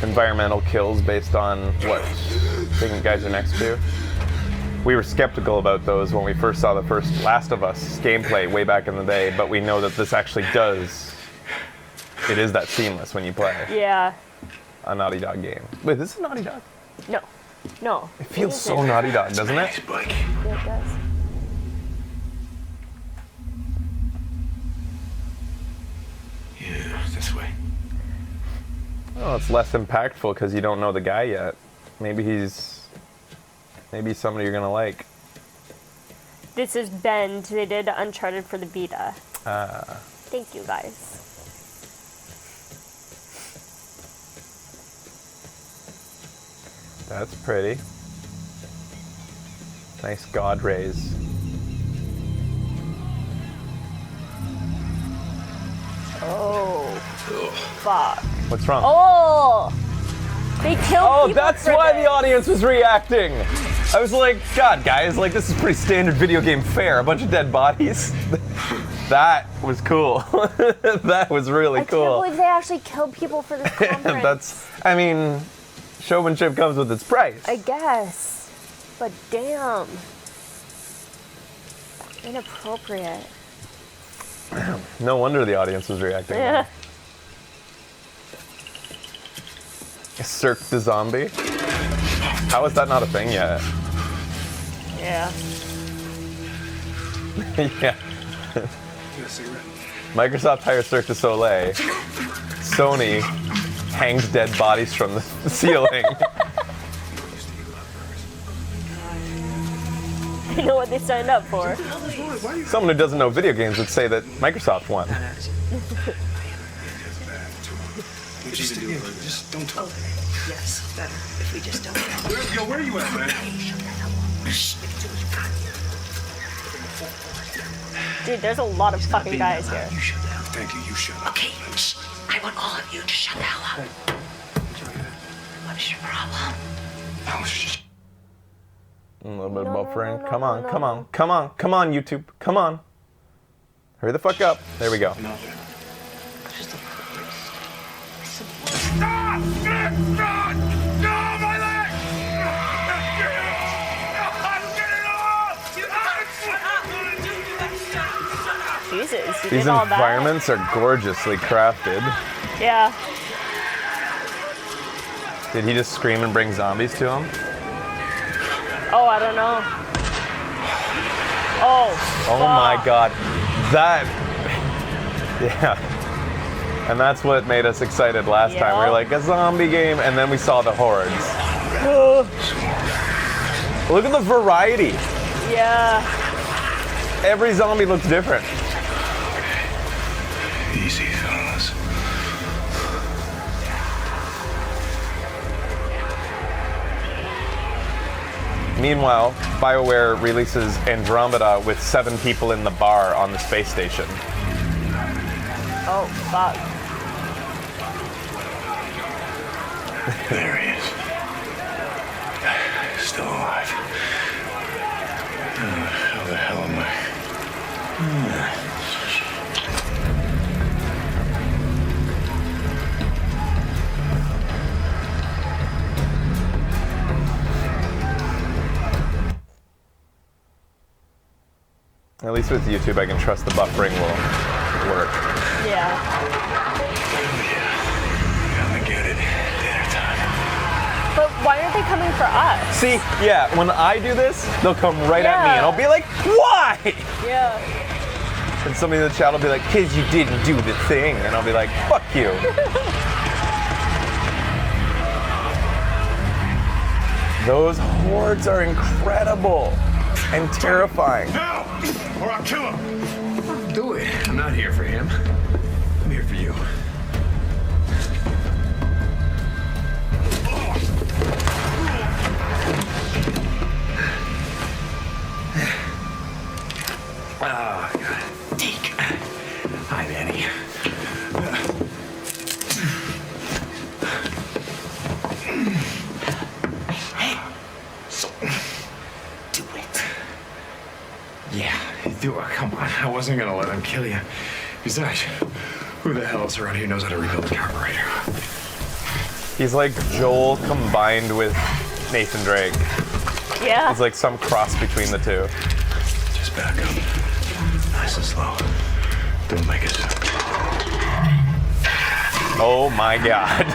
Environmental kills based on what thing guys are next to. We were skeptical about those when we first saw the first Last of Us gameplay way back in the day, but we know that this actually does. It is that seamless when you play Yeah. a Naughty Dog game. Wait, this is Naughty Dog? No. No. It feels so Naughty Dog, doesn't it? Yeah, it does. Yeah, this way. Oh, it's less impactful because you don't know the guy yet. Maybe he's somebody you're gonna like. This is Bend. They did Uncharted for the Vita. Ah. Thank you, guys. That's pretty. Nice God rays. Oh. Fuck. What's wrong? Oh! They killed Oh, people that's for why this. the audience was reacting. I was like, God, guys, like this is pretty standard video game fare. A bunch of dead bodies. That was cool. That was really I cool. can't believe they actually killed people for this conference. I mean, showmanship comes with its price. I guess. But damn. Inappropriate. No wonder the audience was reacting. Yeah. Cirque du Zombie? How is that not a thing yet? Yeah. Yeah. Microsoft hires Cirque du Soleil. Sony hangs dead bodies from the ceiling. I know what they signed up for. Someone who doesn't know video games would say that Microsoft won. Just don't talk. Yes, better if we just don't. Where are you at, man? Dude, there's a lot of fucking guys here. Thank you, you shut up. Okay, shh. I want all of you to shut the hell up. What is your problem? A little bit of buffering. Come on, come on, come on, come on, YouTube. Come on. Hurry the fuck up. There we go. Jesus, you These did all that? environments are gorgeously crafted. Yeah. Did he just scream and bring zombies to him? Oh, I don't know. Oh. Oh my god. That. Yeah. And that's what made us excited last time. We were like, a zombie game, and then we saw the hordes. Look at the variety. Yeah. Every zombie looks different. Easy, fellas. Meanwhile, BioWare releases Andromeda with 7 people in the bar on the space station. Oh, fuck. There he is. Still alive. How the hell am I? At least with YouTube, I can trust the buffering will work. Yeah. Gonna get it. Dinner time. But why aren't they coming for us? See, yeah, when I do this, they'll come right at me, and I'll be like, why? Yeah. And somebody in the chat will be like, kids, you didn't do the thing. And I'll be like, fuck you. Those hordes are incredible and terrifying. Now, or I'll kill him. Do it. I'm not here for him. I'm here for you. Oh, God. Deke. Hi, Manny. wasn't gonna let him kill you. Besides, who the hell else around here knows how to rebuild a carburetor? He's like Joel combined with Nathan Drake. Yeah. He's like some cross between the two. Just back up. Nice and slow. Don't make it. Oh my god.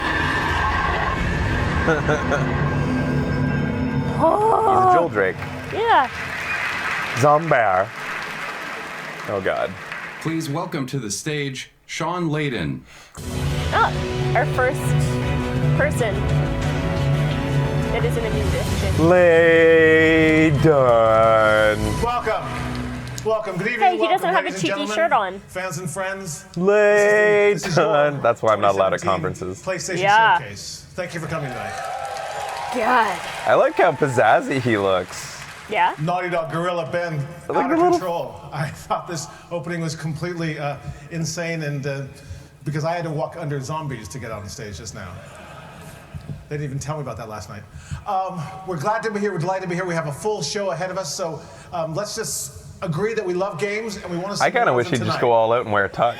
He's a Joel Drake. Yeah. Zombar. Oh god. Please welcome to the stage, Sean Layden. Oh, our first person that isn't a musician. Layden. Welcome. Good evening. Hey, he welcome, doesn't have a ladies and cheeky gentlemen, shirt on. Fans and friends. Layden. That's why I'm not allowed at conferences. PlayStation Showcase. Thank you for coming tonight. God. I like how pizzazzy he looks. Yeah? Naughty Dog Gorilla Ben, like out the of little- control. I thought this opening was completely insane, and because I had to walk under zombies to get on the stage just now. They didn't even tell me about that last night. We're glad to be here. We're delighted to be here. We have a full show ahead of us, so let's just agree that we love games and we want to see I kind of more wish them he'd just tonight. go all out and wear a tux.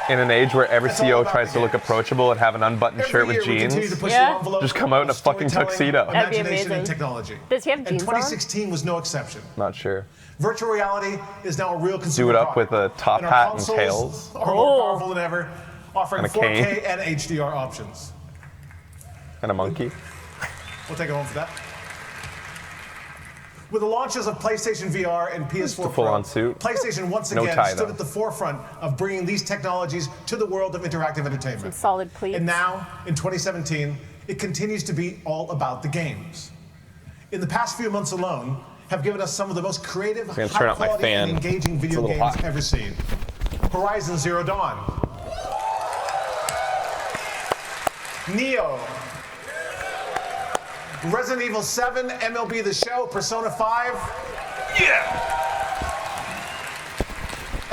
In an age where every It's all CEO about tries the to look approachable and have an unbuttoned Every shirt with year we continue jeans, to push Yeah. the envelope just come out in a of fucking storytelling, tuxedo. That'd be imagination, and amazing. technology. Does he have And jeans on? 2016 was no exception. Not sure. Virtual reality is now a real consumer Do it up product. with a top And our hat and consoles tails. are more powerful than ever, offering And a 4K cane. and HDR options. And a monkey. We'll take it home for that. With the launches of PlayStation VR and PS4 a full-on suit. PlayStation once No again tie, stood though. at the forefront of bringing these technologies to the world of interactive entertainment. Solid pleats. And now, in 2017, it continues to be all about the games. In the past few months alone, have given us some of the most creative, I'm gonna turn up my high-quality, fan. and engaging It's a video little games hot. ever seen. Horizon Zero Dawn. Neo. Resident Evil 7, MLB The Show, Persona 5. Yeah!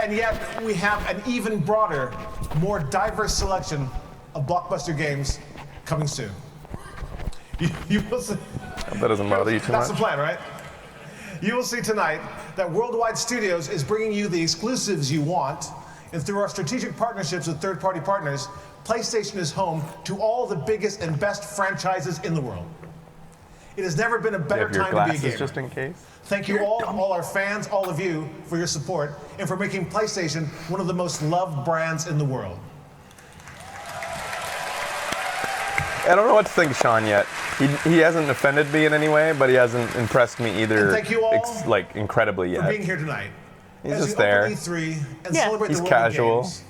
And yet, we have an even broader, more diverse selection of blockbuster games coming soon. You will see. That doesn't bother you too That's much. the plan, right? You will see tonight that Worldwide Studios is bringing you the exclusives you want, and through our strategic partnerships with third-party partners, PlayStation is home to all the biggest and best franchises in the world. It has never been a You better have your time to be a glasses gamer. just in case. Thank you all our fans, all of you, for your support and for making PlayStation one of the most loved brands in the world. I don't know what to think of Sean yet. He hasn't offended me in any way, but he hasn't impressed me either. And thank you all like incredibly For yet. being here tonight. He's As just we there. open E3 and Yeah. celebrate He's the world of casual. games.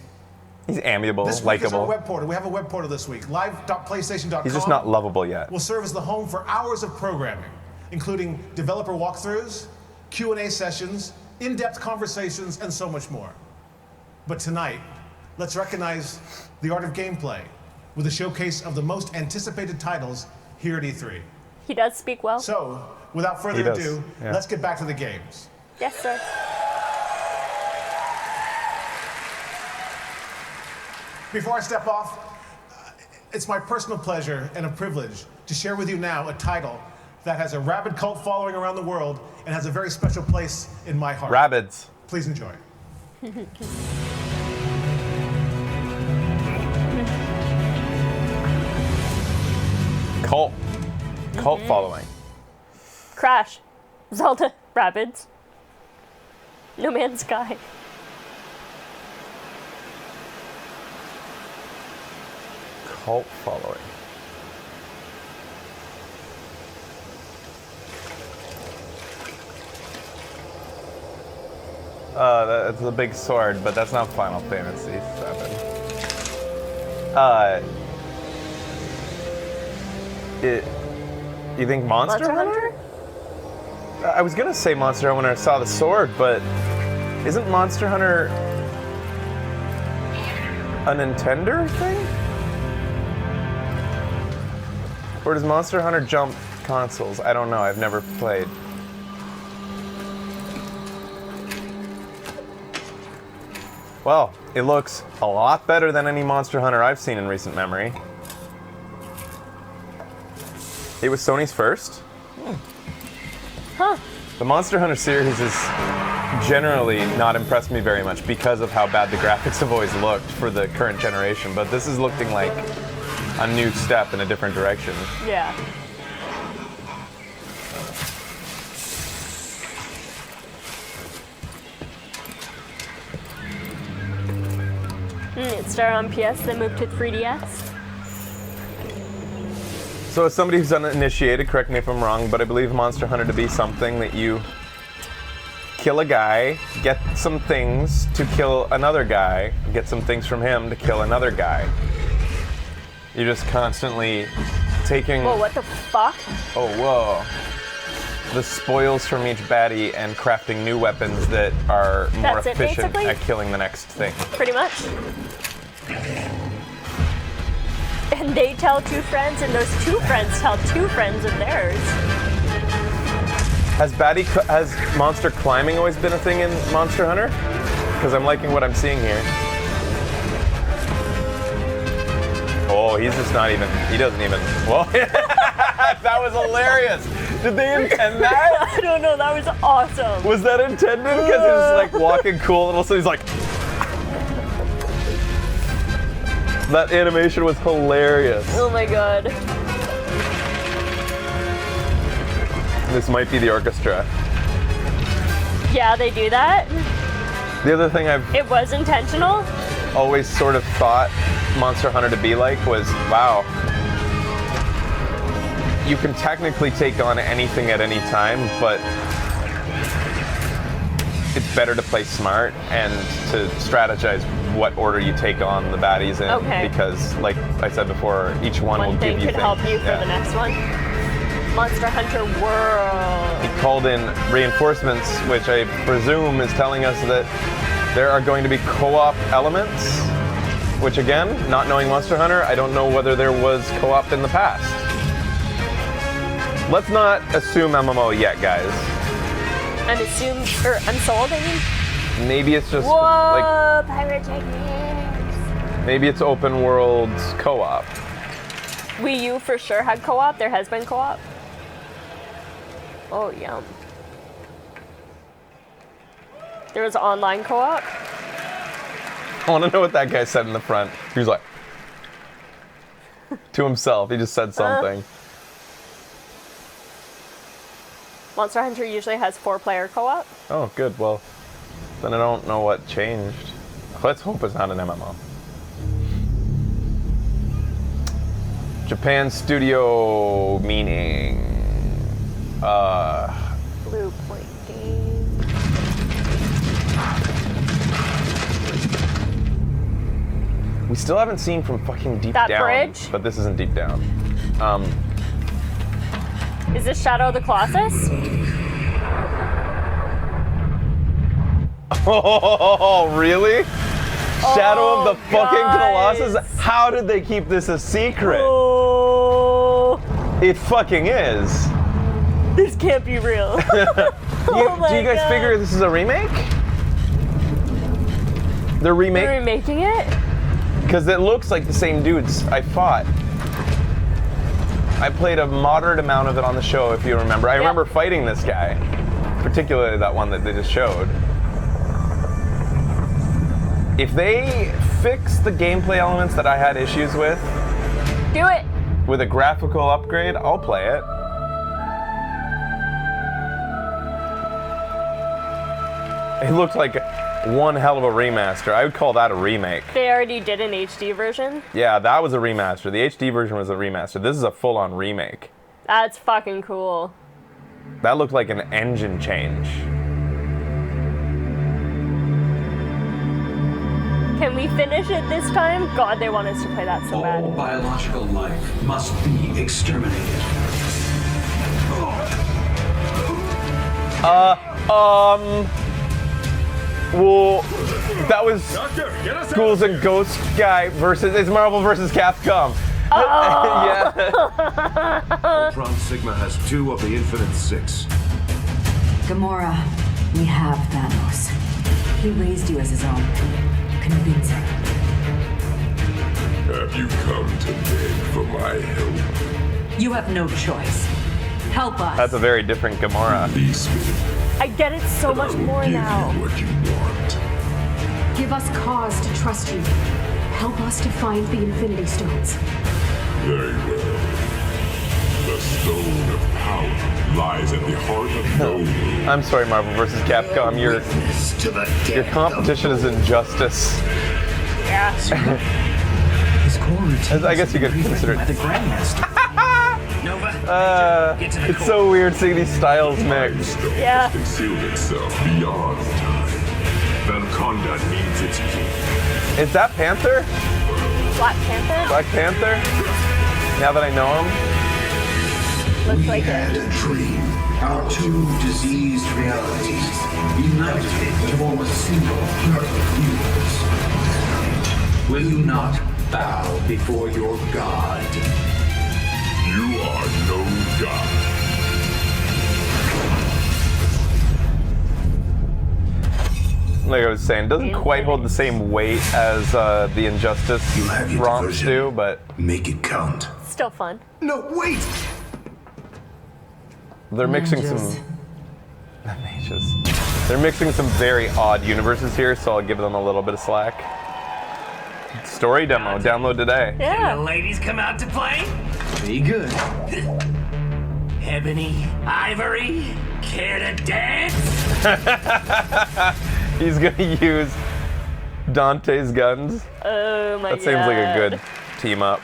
He's amiable, This week is our likable. web portal. We have a web portal this week. Live.playstation.com. He's just not lovable yet. Will serve as the home for hours of programming, including developer walkthroughs, Q&A sessions, in-depth conversations, and so much more. But tonight, let's recognize the art of gameplay with a showcase of the most anticipated titles here at E3. He does speak well. So, without further He does, ado, yeah. let's get back to the games. Yes, sir. Before I step off, it's my personal pleasure and a privilege to share with you now a title that has a rabid cult following around the world and has a very special place in my heart. Rabbids. Please enjoy. Cult following. Crash. Zelda. Rabbids. No Man's Sky. Cult following. That's a big sword, but that's not Final Fantasy VII. You think Monster Hunter? I was gonna say Monster Hunter when I saw the sword, but isn't Monster Hunter a Nintendo thing? Or does Monster Hunter jump consoles? I don't know, I've never played. Well, it looks a lot better than any Monster Hunter I've seen in recent memory. It was Sony's first. Huh. The Monster Hunter series is generally not impressed me very much because of how bad the graphics have always looked for the current generation. But this is looking like a new step in a different direction. Yeah. It started on PS, then moved to 3DS. So as somebody who's uninitiated, correct me if I'm wrong, but I believe Monster Hunter to be something that you kill a guy, get some things to kill another guy, get some things from him to kill another guy. You're just constantly taking... Whoa, what the fuck? Oh, whoa. The spoils from each baddie and crafting new weapons that are more That's it, efficient basically? at killing the next thing. Pretty much. And they tell two friends, and those two friends tell two friends of theirs. Has monster climbing always been a thing in Monster Hunter? Because I'm liking what I'm seeing here. Oh, he's just not even, he doesn't even, whoa. That was hilarious. Did they intend that? I don't know, that was awesome. Was that intended? Because he was like walking cool and also he's like. That animation was hilarious. Oh my god. This might be the orchestra. Yeah, they do that. The other thing I've It was intentional. always sort of thought Monster Hunter to be like was, wow, you can technically take on anything at any time, but it's better to play smart and to strategize what order you take on the baddies in. Okay. Because, like I said before, each one will thing give you could things. help you for the next one. Monster Hunter World. He called in reinforcements, which I presume is telling us that there are going to be co-op elements, which again, not knowing Monster Hunter, I don't know whether there was co-op in the past. Let's not assume MMO yet, guys. I'm sold, I mean. Maybe it's just Whoa, like pyrotechnics. maybe it's open world co-op. Wii U for sure had co-op. There has been co-op. Oh, yum. There was online co-op. I want to know what that guy said in the front. He was like, to himself, he just said something. Monster Hunter usually has 4-player co-op. Oh, good. Well, then I don't know what changed. Let's hope it's not an MMO. Japan Studio meaning. Blue Point Game. We still haven't seen from fucking Deep That Down. bridge? But this isn't Deep Down. Is this Shadow of the Colossus? Oh, really? Shadow of the fucking guys. Colossus? How did they keep this a secret? Oh. It fucking is. This can't be real. Do you guys figure this is a remake? They're remaking it? Because it looks like the same dudes I fought. I played a moderate amount of it on the show, if you remember. I remember fighting this guy, particularly that one that they just showed. If they fix the gameplay elements that I had issues with, do it with a graphical upgrade, I'll play it. It looked like one hell of a remaster. I would call that a remake. They already did an HD version. Yeah, that was a remaster. The HD version was a remaster. This is a full-on remake. That's fucking cool. That looked like an engine change. Can we finish it this time? God, they want us to play that so bad. All biological life must be exterminated. Well, that was Ghouls and Ghost guy versus, it's Marvel versus Capcom. Yeah. Ultron Sigma has 2 of the Infinite 6. Gamora, we have Thanos. He raised you as his own. Convince him. Have you come to beg for my help? You have no choice. Help us. That's a very different Gamora. Release me. I get it so much more now. What you want. Give us cause to trust you. Help us to find the Infinity Stones. Very well. The stone of power lies at the heart of no world. I'm sorry, Marvel vs. Capcom. Your competition is injustice. Yeah. I guess you could consider it. By the Grandmaster. Nova, get to the It's core. so weird seeing these styles mixed. Yeah. Concealed itself beyond time. Valconda needs its king. Is that Panther? Black Panther? Black Panther? Now that I know him? Looks like had it. a dream. Our two diseased realities united to form a single perfect universe. Will you not bow before your god? You are no god. Like I was saying, doesn't quite hold the same weight as the Injustice romps do, but make it count. Still fun. No, wait! They're mixing some mages. They're mixing some very odd universes here, so I'll give them a little bit of slack. Story demo, download today. Yeah. The ladies come out to play? Be good. Ebony, Ivory, care to dance? He's gonna use Dante's guns. Oh my god. That seems like a good team up.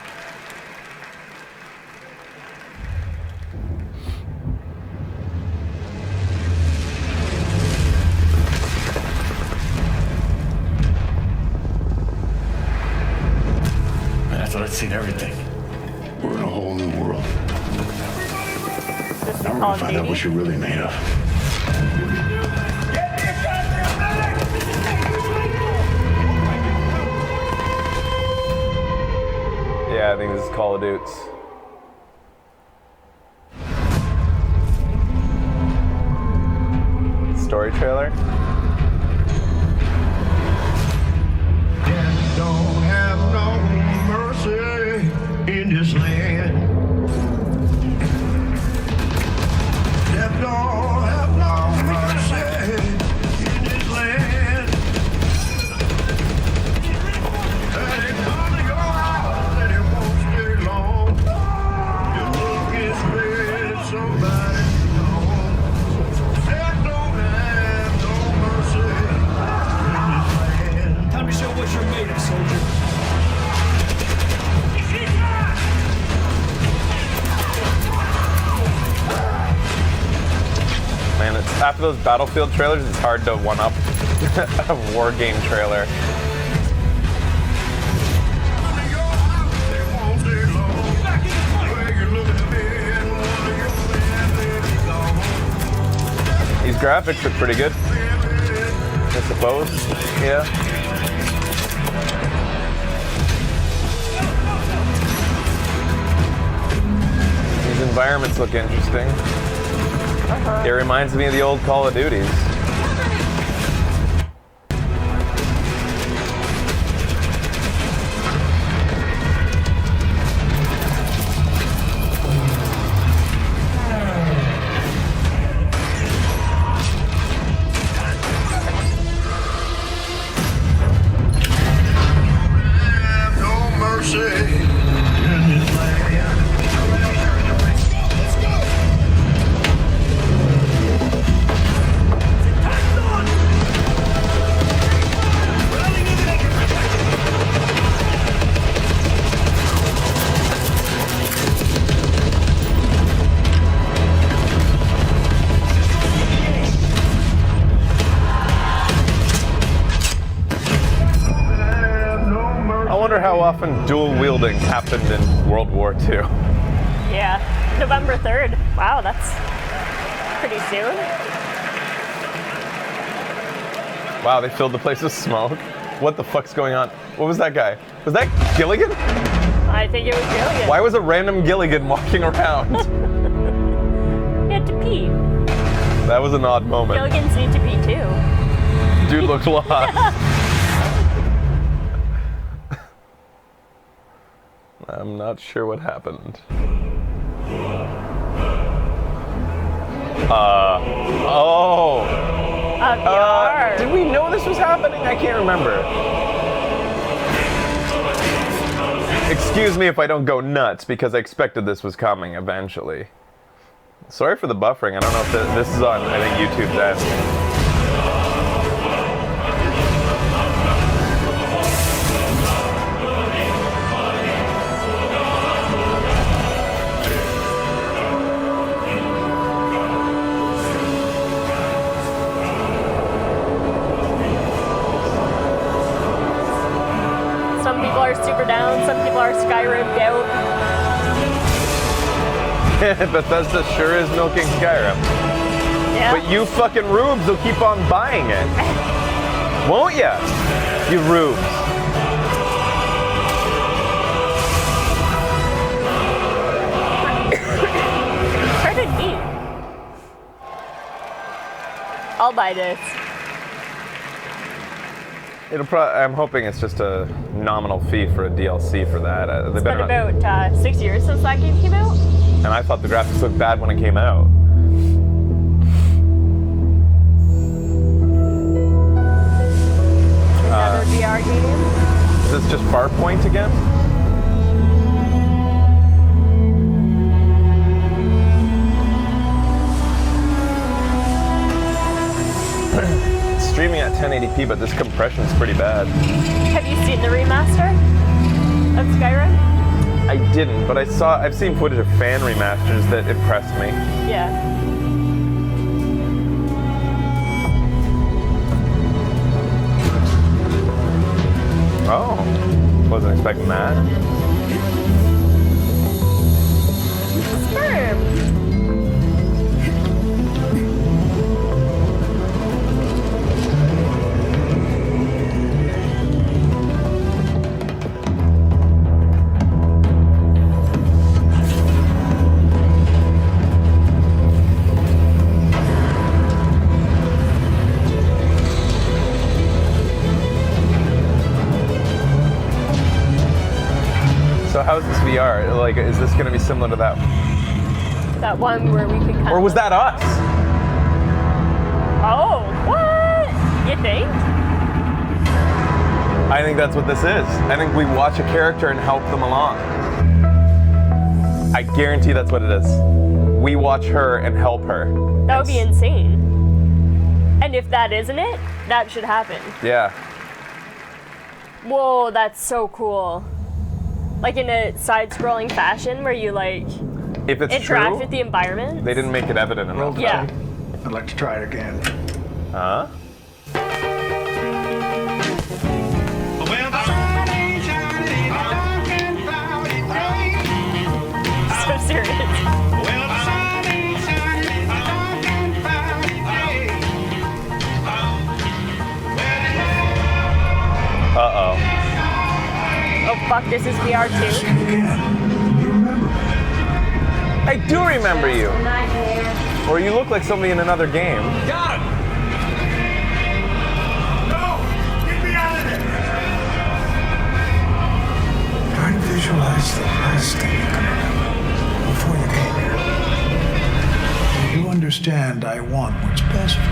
I thought I'd seen everything. We're in a whole new world. Now we're gonna find out what you're really made of. Yeah, I think this is Call of Duty. Story trailer. Don't have no mercy in this land. Death don't have no mercy in this land. And it gonna go out and it won't stay long. Your look is red, somebody's gone. Death don't have no mercy in this land. Time to show what you're made of, soldier. Man, after those Battlefield trailers, it's hard to one-up a war game trailer. These graphics look pretty good, I suppose. Yeah. These environments look interesting. It reminds me of the old Call of Duties. No mercy in this land. Let's go. I wonder how often dual wielding happened in World War II. Yeah. November 3rd. Wow, that's pretty soon. Wow, they filled the place with smoke. What the fuck's going on? What was that guy? Was that Gilligan? I think it was Gilligan. Why was a random Gilligan walking around? He had to pee. That was an odd moment. Gilligans need to pee too. Dude looked lost. I'm not sure what happened. Oh. about VR. Did we know this was happening? I can't remember. Excuse me if I don't go nuts, because I expected this was coming eventually. Sorry for the buffering. I don't know if this is on, I think, YouTube's end. Some people are super down, some people are Skyrim out. Bethesda sure is milking Skyrim. Yeah. But you fucking rubes will keep on buying it. Won't ya? You rubes. Pardon me. I'll buy this. I'm hoping it's just a nominal fee for a DLC for that. It's been about 6 years since that game came out. And I thought the graphics looked bad when it came out. Another VR game. Is this just Farpoint again? Streaming at 1080p, but this compression is pretty bad. Have you seen the remaster of Skyrim? I didn't, but I've seen footage of fan remasters that impressed me. Yeah. Oh, wasn't expecting that. Sperm. So how's this VR? Like, is this going to be similar to that? That one where we could kind Or was that us? Oh, what? You think? I think that's what this is. I think we watch a character and help them along. I guarantee that's what it is. We watch her and help her. That would be insane. And if that isn't it, that should happen. Yeah. Whoa, that's so cool. Like in a side-scrolling fashion where you like If it's interact true, with the environment. they didn't make it evident enough. Yeah. I'd like to try it again. Huh? So serious. Uh-oh. Oh fuck, this is VR too. I do remember you. Or you look like somebody in another game. Got him! No! Get me out of there! Try to visualize the last thing you can remember before you came here. You understand I want what's best for you.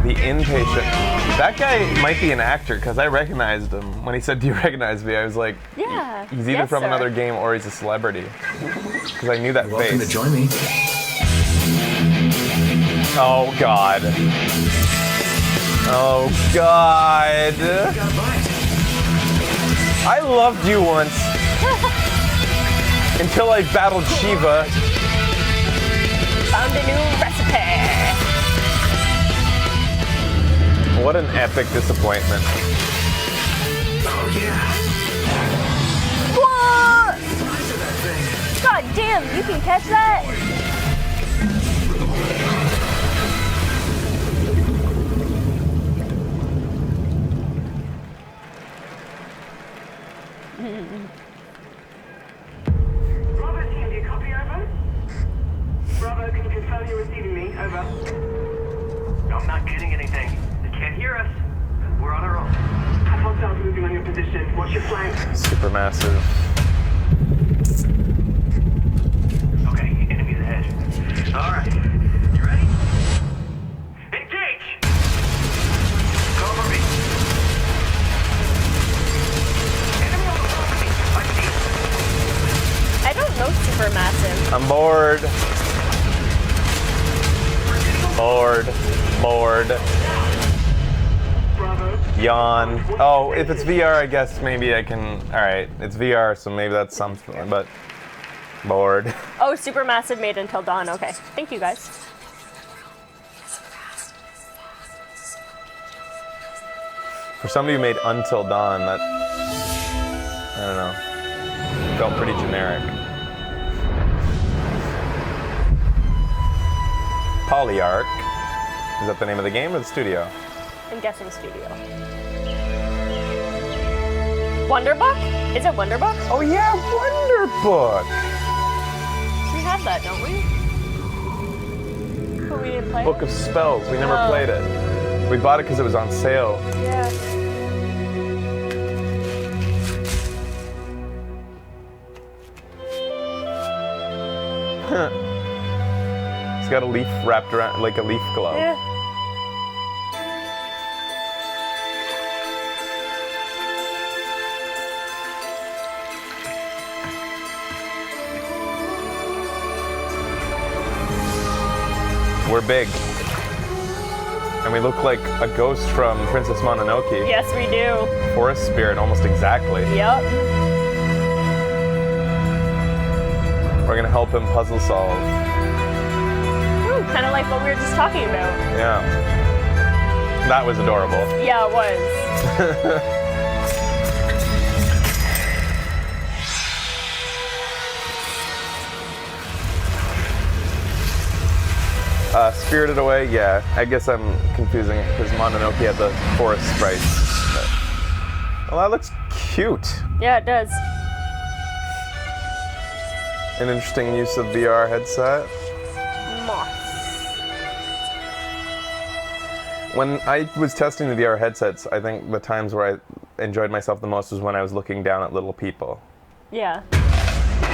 The inpatient. That guy might be an actor because I recognized him. When he said, "Do you recognize me?" I was like, Yeah. he's either Yes, from sir. another game or he's a celebrity. Because I knew that You're welcome face. to join me. Oh, God. Oh, God. I loved you once. Until I battled Shiva. Found a new recipe. What an epic disappointment. Oh, yeah. What? God damn, you can catch that? Bravo team, do you copy over? Bravo, can you confirm you're receiving me? Over. I'm not getting anything. They can't hear us. We're on our own. Have hostiles moving on your position. Watch your flank. Supermassive. Okay, enemies ahead. All right. You ready? I'm bored. Bored. Yawn. Oh, if it's VR, I guess maybe I can. Alright, it's VR, so maybe that's something, but bored. Oh, Supermassive made Until Dawn. Okay. Thank you, guys. For somebody who made Until Dawn, that, I don't know, felt pretty generic. Polyarch. Is that the name of the game or the studio? I'm guessing studio. Wonderbook? Is it Wonderbook? Oh yeah, Wonderbook! We have that, don't we? But we didn't play Book it? of Spells. We never played it. We bought it because it was on sale. Yeah. It's got a leaf wrapped around, like a leaf glove. Yeah. We're big. And we look like a ghost from Princess Mononoke. Yes, we do. Forest spirit, almost exactly. Yep. We're gonna help him puzzle solve. Ooh, kind of like what we were just talking about. Yeah. That was adorable. Yeah, it was. Spirited Away, yeah. I guess I'm confusing it because Mononoke had the forest sprites. But... Well, that looks cute. Yeah, it does. An interesting use of VR headset. Moss. When I was testing the VR headsets, I think the times where I enjoyed myself the most was when I was looking down at little people. Yeah.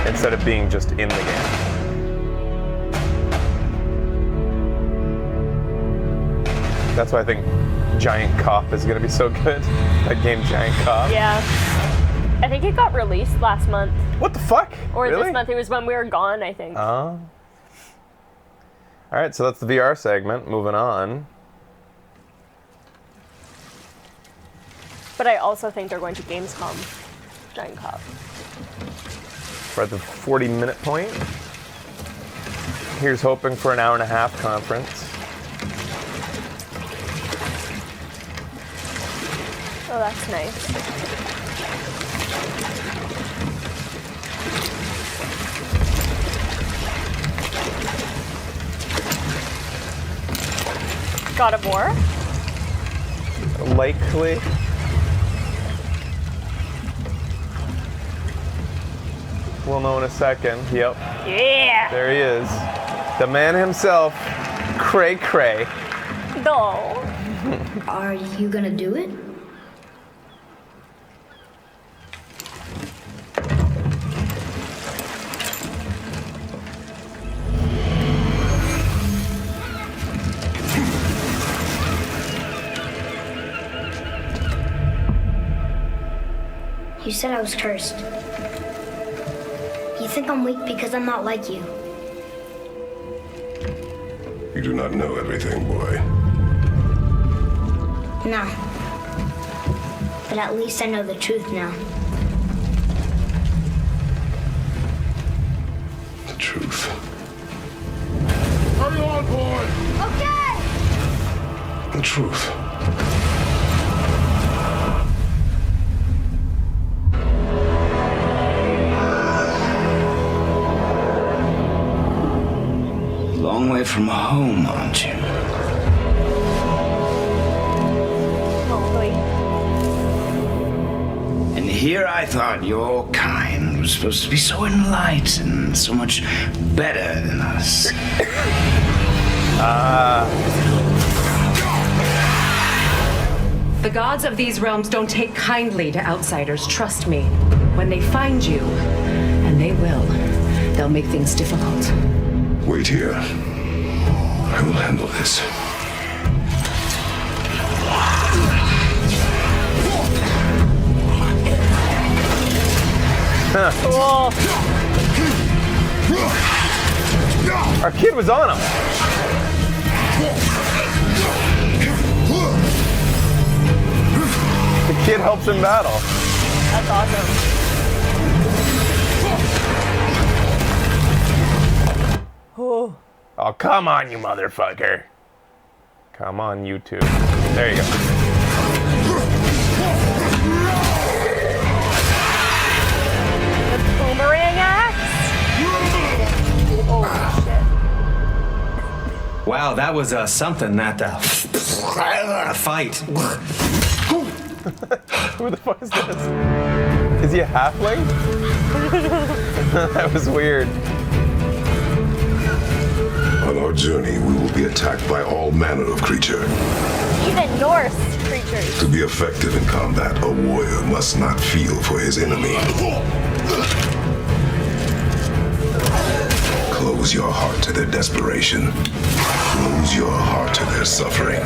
Instead of being just in the game. That's why I think Giant Cop is going to be so good. That game, Giant Cop. Yeah. I think it got released last month. What the fuck? Or Really? this month. It was when we were gone, I think. Oh. All right, so that's the VR segment. Moving on. But I also think they're going to Gamescom. Giant Cop. We're at the 40-minute point. Here's hoping for an hour-and-a-half conference. Oh, that's nice. God of War? Likely. We'll know in a second. Yep. Yeah! There he is. The man himself, Cray Cray. No. Are you gonna do it? You said I was cursed. You think I'm weak because I'm not like you. You do not know everything, boy. No. But at least I know the truth now. The truth. Hurry on, boy! Okay! The truth. Long way from home, aren't you? And here I thought your kind was supposed to be so enlightened, so much better than us. The gods of these realms don't take kindly to outsiders, trust me. When they find you, and they will, they'll make things difficult. Wait here. I will handle this. Cool. Our kid was on him. The kid helps in battle. That's awesome. Oh. Oh, come on, you motherfucker. Come on, you two. There you go. The boomerang axe? Oh, shit. Wow, that was something, that fight. Who the fuck is this? Is he a halfling? That was weird. On our journey, we will be attacked by all manner of creature. Even Norse creatures. To be effective in combat, a warrior must not feel for his enemy. Close your heart to their desperation. Close your heart to their suffering.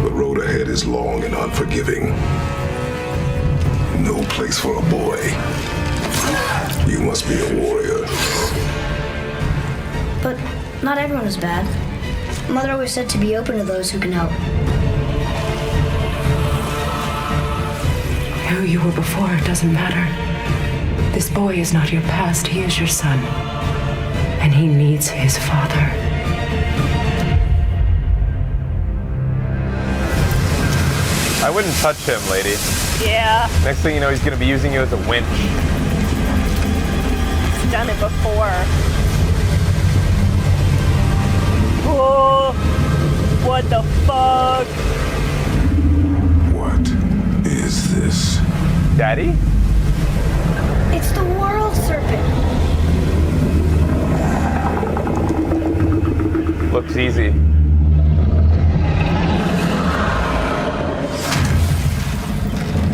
The road ahead is long and unforgiving. No place for a boy. You must be a warrior. But not everyone is bad. Mother always said to be open to those who can help. Who you were before doesn't matter. This boy is not your past, he is your son. And he needs his father. I wouldn't touch him, lady. Yeah. Next thing you know, he's gonna be using you as a winch. He's done it before. Oh, what the fuck? What is this? Daddy? It's the world serpent. Looks easy.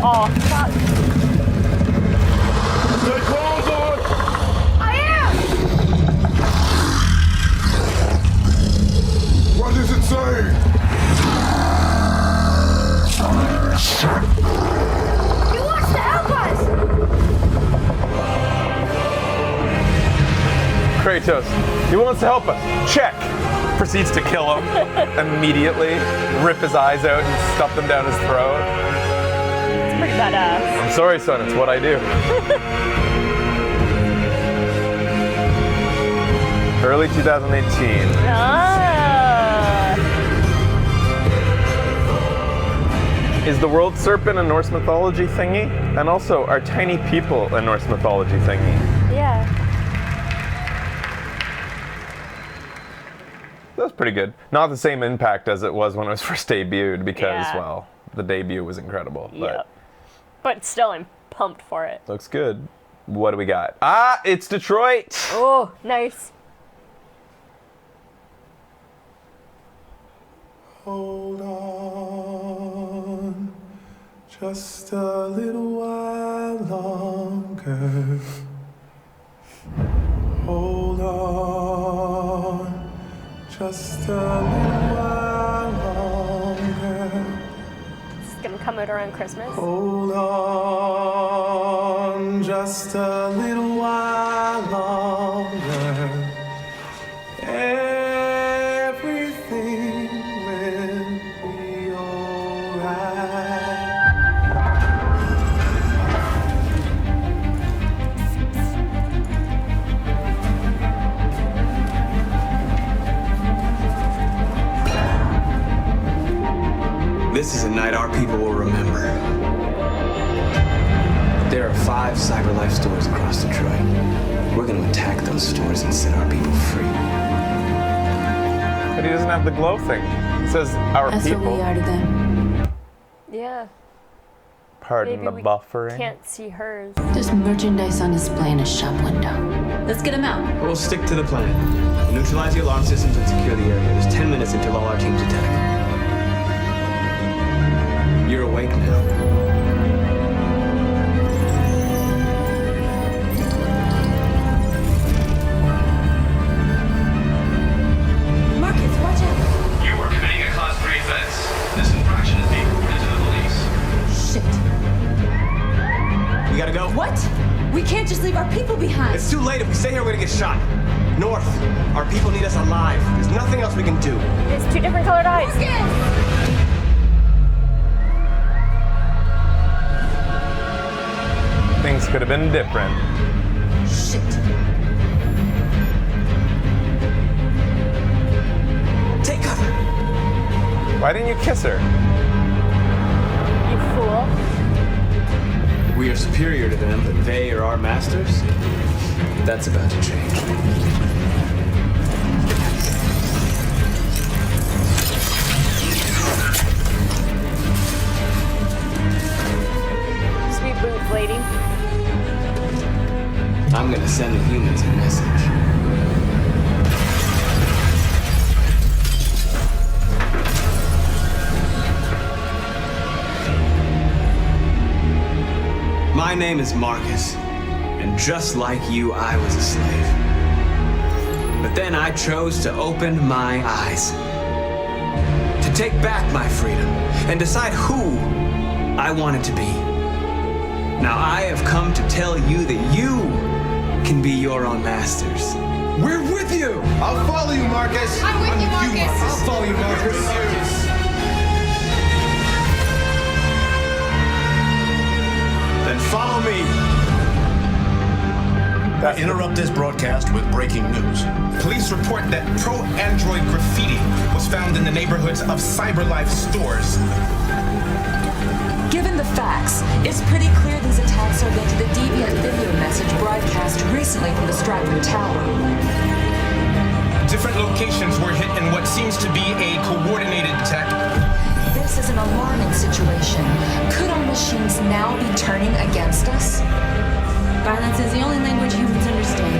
Oh, fuck. Stay close on! I am! What does it say? He wants to help us! Kratos, he wants to help us. Check. Proceeds to kill him immediately, rip his eyes out and stuff them down his throat. Pretty badass. I'm sorry, son, it's what I do. Early 2018. Is the world serpent a Norse mythology thingy? And also, are tiny people a Norse mythology thingy? Yeah. That was pretty good. Not the same impact as it was when it was first debuted because, Yeah. well, the debut was incredible. Yep. But still, I'm pumped for it. Looks good. What do we got? Ah, it's Detroit. Oh, nice. Hold on, just a little while longer. Hold on, just a little while longer. This is gonna come out around Christmas. Hold on, just a little while longer. Everything will be alright. This is a night our people will remember. There are 5 CyberLife stores across Detroit. We're going to attack those stores and set our people free. But he doesn't have the glow thing. It says our That's what people. we are to them. Yeah. Pardon Maybe the we buffering. can't see hers. There's merchandise on display in a shop window. Let's get them out. We'll stick to the plan. Neutralize the alarm systems and secure the area. There's 10 minutes until all our teams attack. You're awake now. Marcus, watch out! You are committing a Class 3 offense. This infraction is being reported to the police. Shit. We gotta go. What? We can't just leave our people behind. It's too late. If we stay here, we're gonna get shot. North, our people need us alive. There's nothing else we can do. It's two different colored eyes. Things could have been different. Shit. Take cover. Why didn't you kiss her? You fool. We are superior to them, but they are our masters. That's about to change. Sweet boots, lady. I'm gonna send the humans a message. My name is Marcus, and just like you, I was a slave. But then I chose to open my eyes, to take back my freedom, and decide who I wanted to be. Now I have come to tell you that you can be your own masters. We're with you! I'll follow you, Marcus! I'm with you, Marcus! I'll follow you, Marcus! Then follow me. We interrupt this broadcast with breaking news. Police report that pro-Android graffiti was found in the neighborhoods of CyberLife stores. Given the facts, it's pretty clear these attacks are linked to the deviant video message broadcast recently from the Stratton Tower. Different locations were hit in what seems to be a coordinated attack. This is an alarming situation. Could our machines now be turning against us? Violence is the only language humans understand.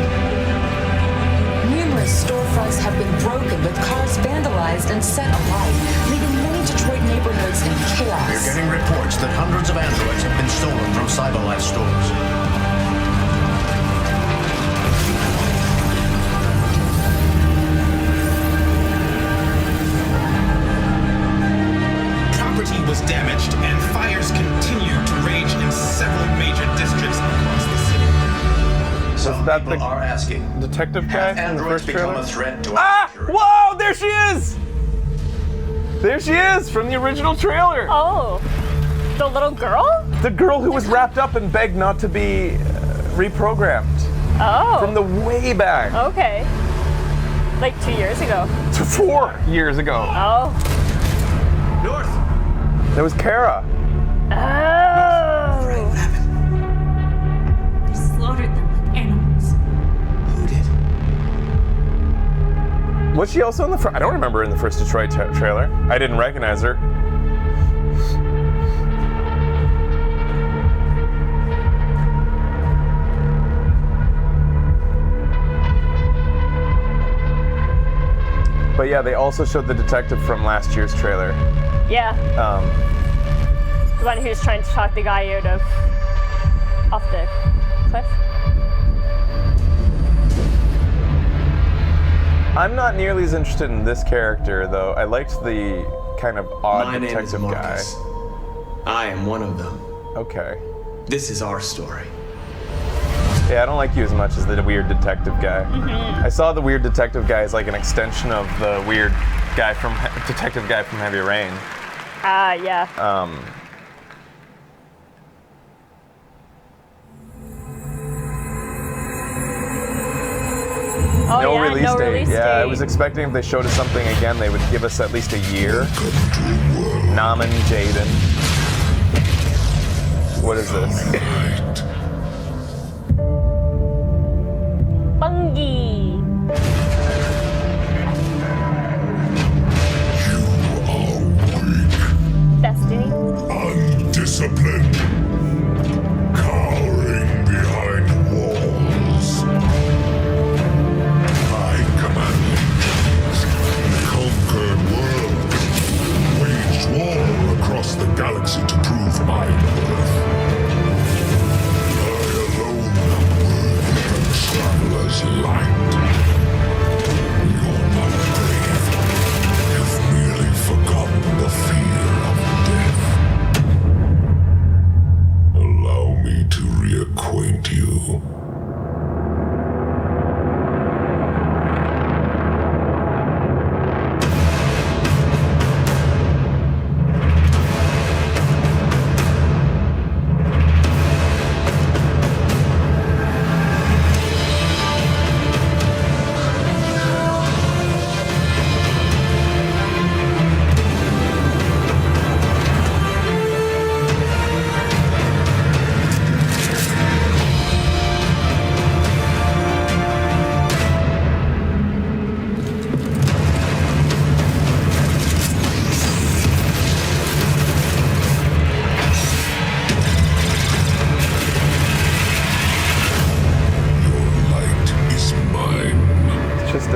Numerous storefronts have been broken with cars vandalized and set alight, leaving many Detroit neighborhoods in chaos. We're getting reports that hundreds of androids have been stolen from CyberLife stores. Property was damaged, and fires continue to rage in several major districts across the city. Some people are asking, detective guy have from the androids first become trailer? a threat to Ah! Whoa! There she is! There she is from the original trailer. Oh, the little girl? The girl who was wrapped up and begged not to be reprogrammed. Oh. From the way back. Okay. Like 2 years ago. 4 years ago. Oh. North. That was Kara. Oh. They slaughtered them like animals. Was she also in the I don't remember in the first Detroit trailer. I didn't recognize her. But yeah, they also showed the detective from last year's trailer. Yeah. The one who's trying to talk the guy out of off the cliff. I'm not nearly as interested in this character, though. I liked the kind of odd My name is detective guy. Marcus. I am one of them. Okay. This is our story. Yeah, I don't like you as much as the weird detective guy. Mm-hmm. I saw the weird detective guy as like an extension of the weird guy from detective guy from Heavy Rain. Ah, yeah. Oh, no yeah, release no date. release Yeah, I date. was expecting if they showed us something again, they would give us at least a year. Naman Jaden. What is this? Bungie. Destiny. Undisciplined. Cowering behind walls. I command legions. Conquered worlds. Waged war across the galaxy to prove my worth. I alone am worthy of a traveler's light.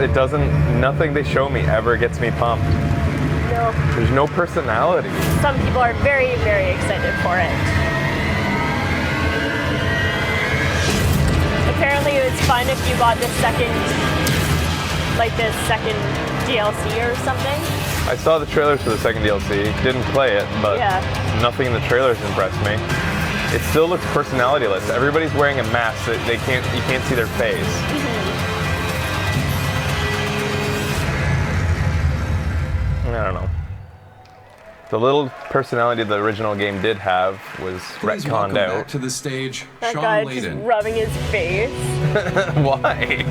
it doesn't. Nothing they show me ever gets me pumped. No. There's no personality. Some people are very, very excited for it. Apparently, it's fun if you got this second DLC or something. I saw the trailers for the second DLC. Didn't play it, but nothing in the trailers impressed me. It still looks personalityless. Everybody's wearing a mask. You can't see their face. I don't know. The little personality the original game did have was Please welcome retconned out. back to the stage, That Sean guy Layden. just rubbing his face. Why?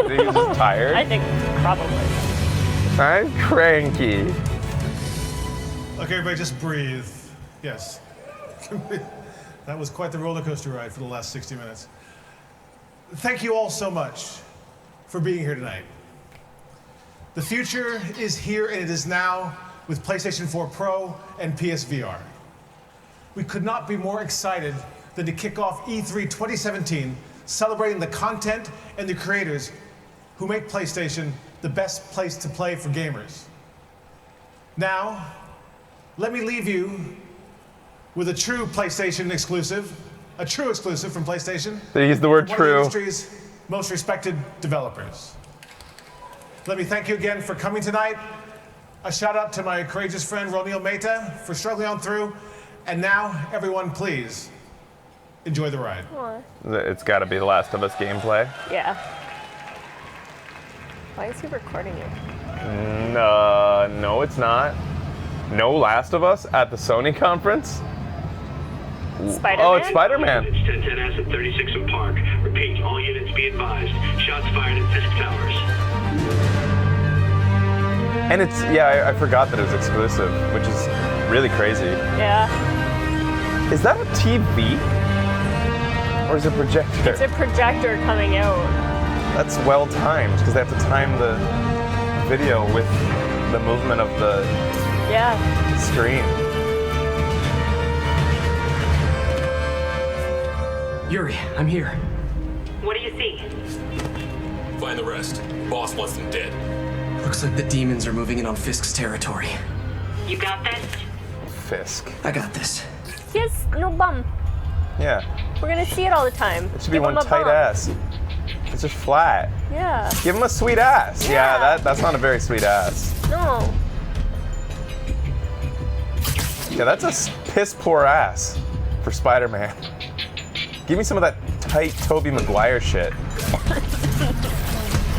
He was just tired? I think probably. I'm cranky. Okay, everybody, just breathe. Yes. That was quite the roller coaster ride for the last 60 minutes. Thank you all so much for being here tonight. The future is here and it is now with PlayStation 4 Pro and PSVR. We could not be more excited than to kick off E3 2017, celebrating the content and the creators who make PlayStation the best place to play for gamers. Now, let me leave you with a true PlayStation exclusive, a true exclusive from PlayStation. They use the word one true. of the industry's most respected developers. Let me thank you again for coming tonight. A shout out to my courageous friend Ronil Mehta for struggling on through. And now, everyone, please enjoy the ride. It's got to be The Last of Us gameplay. Yeah. Why is he recording it? No, it's not. No Last of Us at the Sony conference? Spider-Man? Oh, it's Spider-Man. Units 1010 Asset 36 in Park. Repeat, all units be advised. Shots fired at Fisk Towers. And it's, I forgot that it was exclusive, which is really crazy. Yeah. Is that a TV? Or is it a projector? It's a projector coming out. That's well timed, because they have to time the video with the movement of the screen. Yuri, I'm here. What do you see? Find the rest. Boss wants them dead. Looks like the demons are moving in on Fisk's territory. You got this? Fisk. I got this. He has no bum. Yeah. We're gonna see it all the time. It should be Give one him a tight bump. ass. It's just flat. Yeah. Give him a sweet ass. Yeah, that's not a very sweet ass. No. Yeah, that's a piss poor ass for Spider-Man. Give me some of that tight Tobey Maguire shit.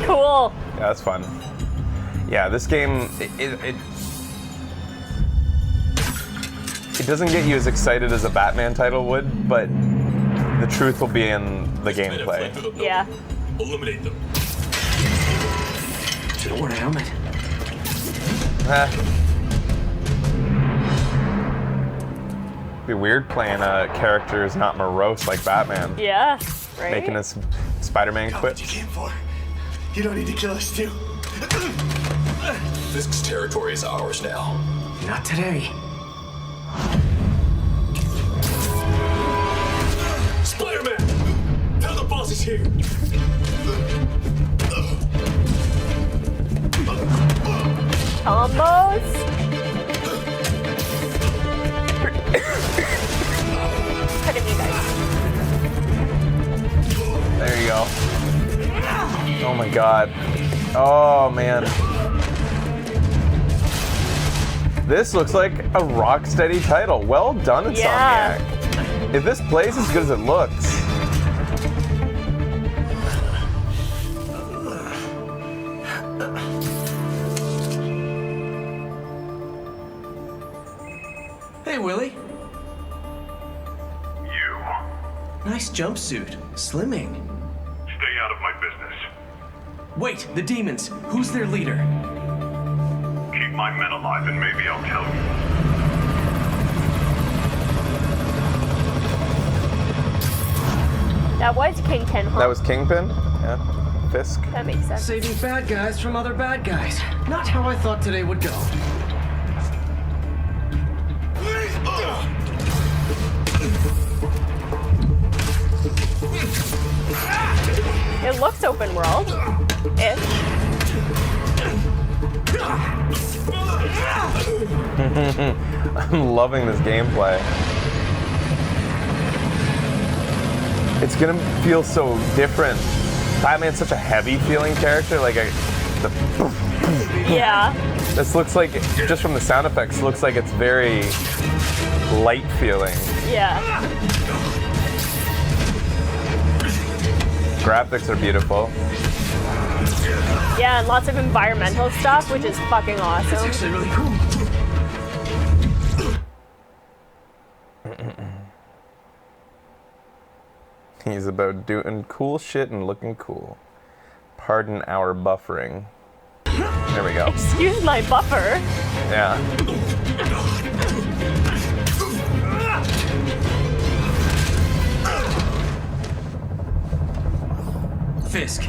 Cool. Yeah, that's fun. Yeah, this game, it doesn't get you as excited as a Batman title would, but the truth will be in the gameplay. Yeah. Eliminate them. Should have worn a helmet. Be weird playing a character who's not morose like Batman. Yeah, right? Making his Spider-Man quit. You came for. You don't need to kill us too. Fisk's territory is ours now. Not today. Spider-Man! Tell the boss is here! Combos? Look at me, guys. There you go. Oh my god. Oh man. This looks like a Rocksteady title. Well done, Insomniac. Yeah. If this plays as good as it looks. Hey, Willie. You. Nice jumpsuit. Slimming. Stay out of my business. Wait, the demons. Who's their leader? Keep my men alive and maybe I'll tell you. That was Kingpin, huh? That was Kingpin? Yeah. Fisk. That makes sense. Saving bad guys from other bad guys. Not how I thought today would go. It looks open world. Ish. I'm loving this gameplay. It's gonna feel so different. Batman's such a heavy feeling character, like Yeah. This looks like, just from the sound effects, looks like it's very light feeling. Yeah. Graphics are beautiful. Yeah, and lots of environmental stuff, which is fucking awesome. It's actually really cool. He's about doing cool shit and looking cool. Pardon our buffering. There we go. Excuse my buffer. Yeah. Fisk,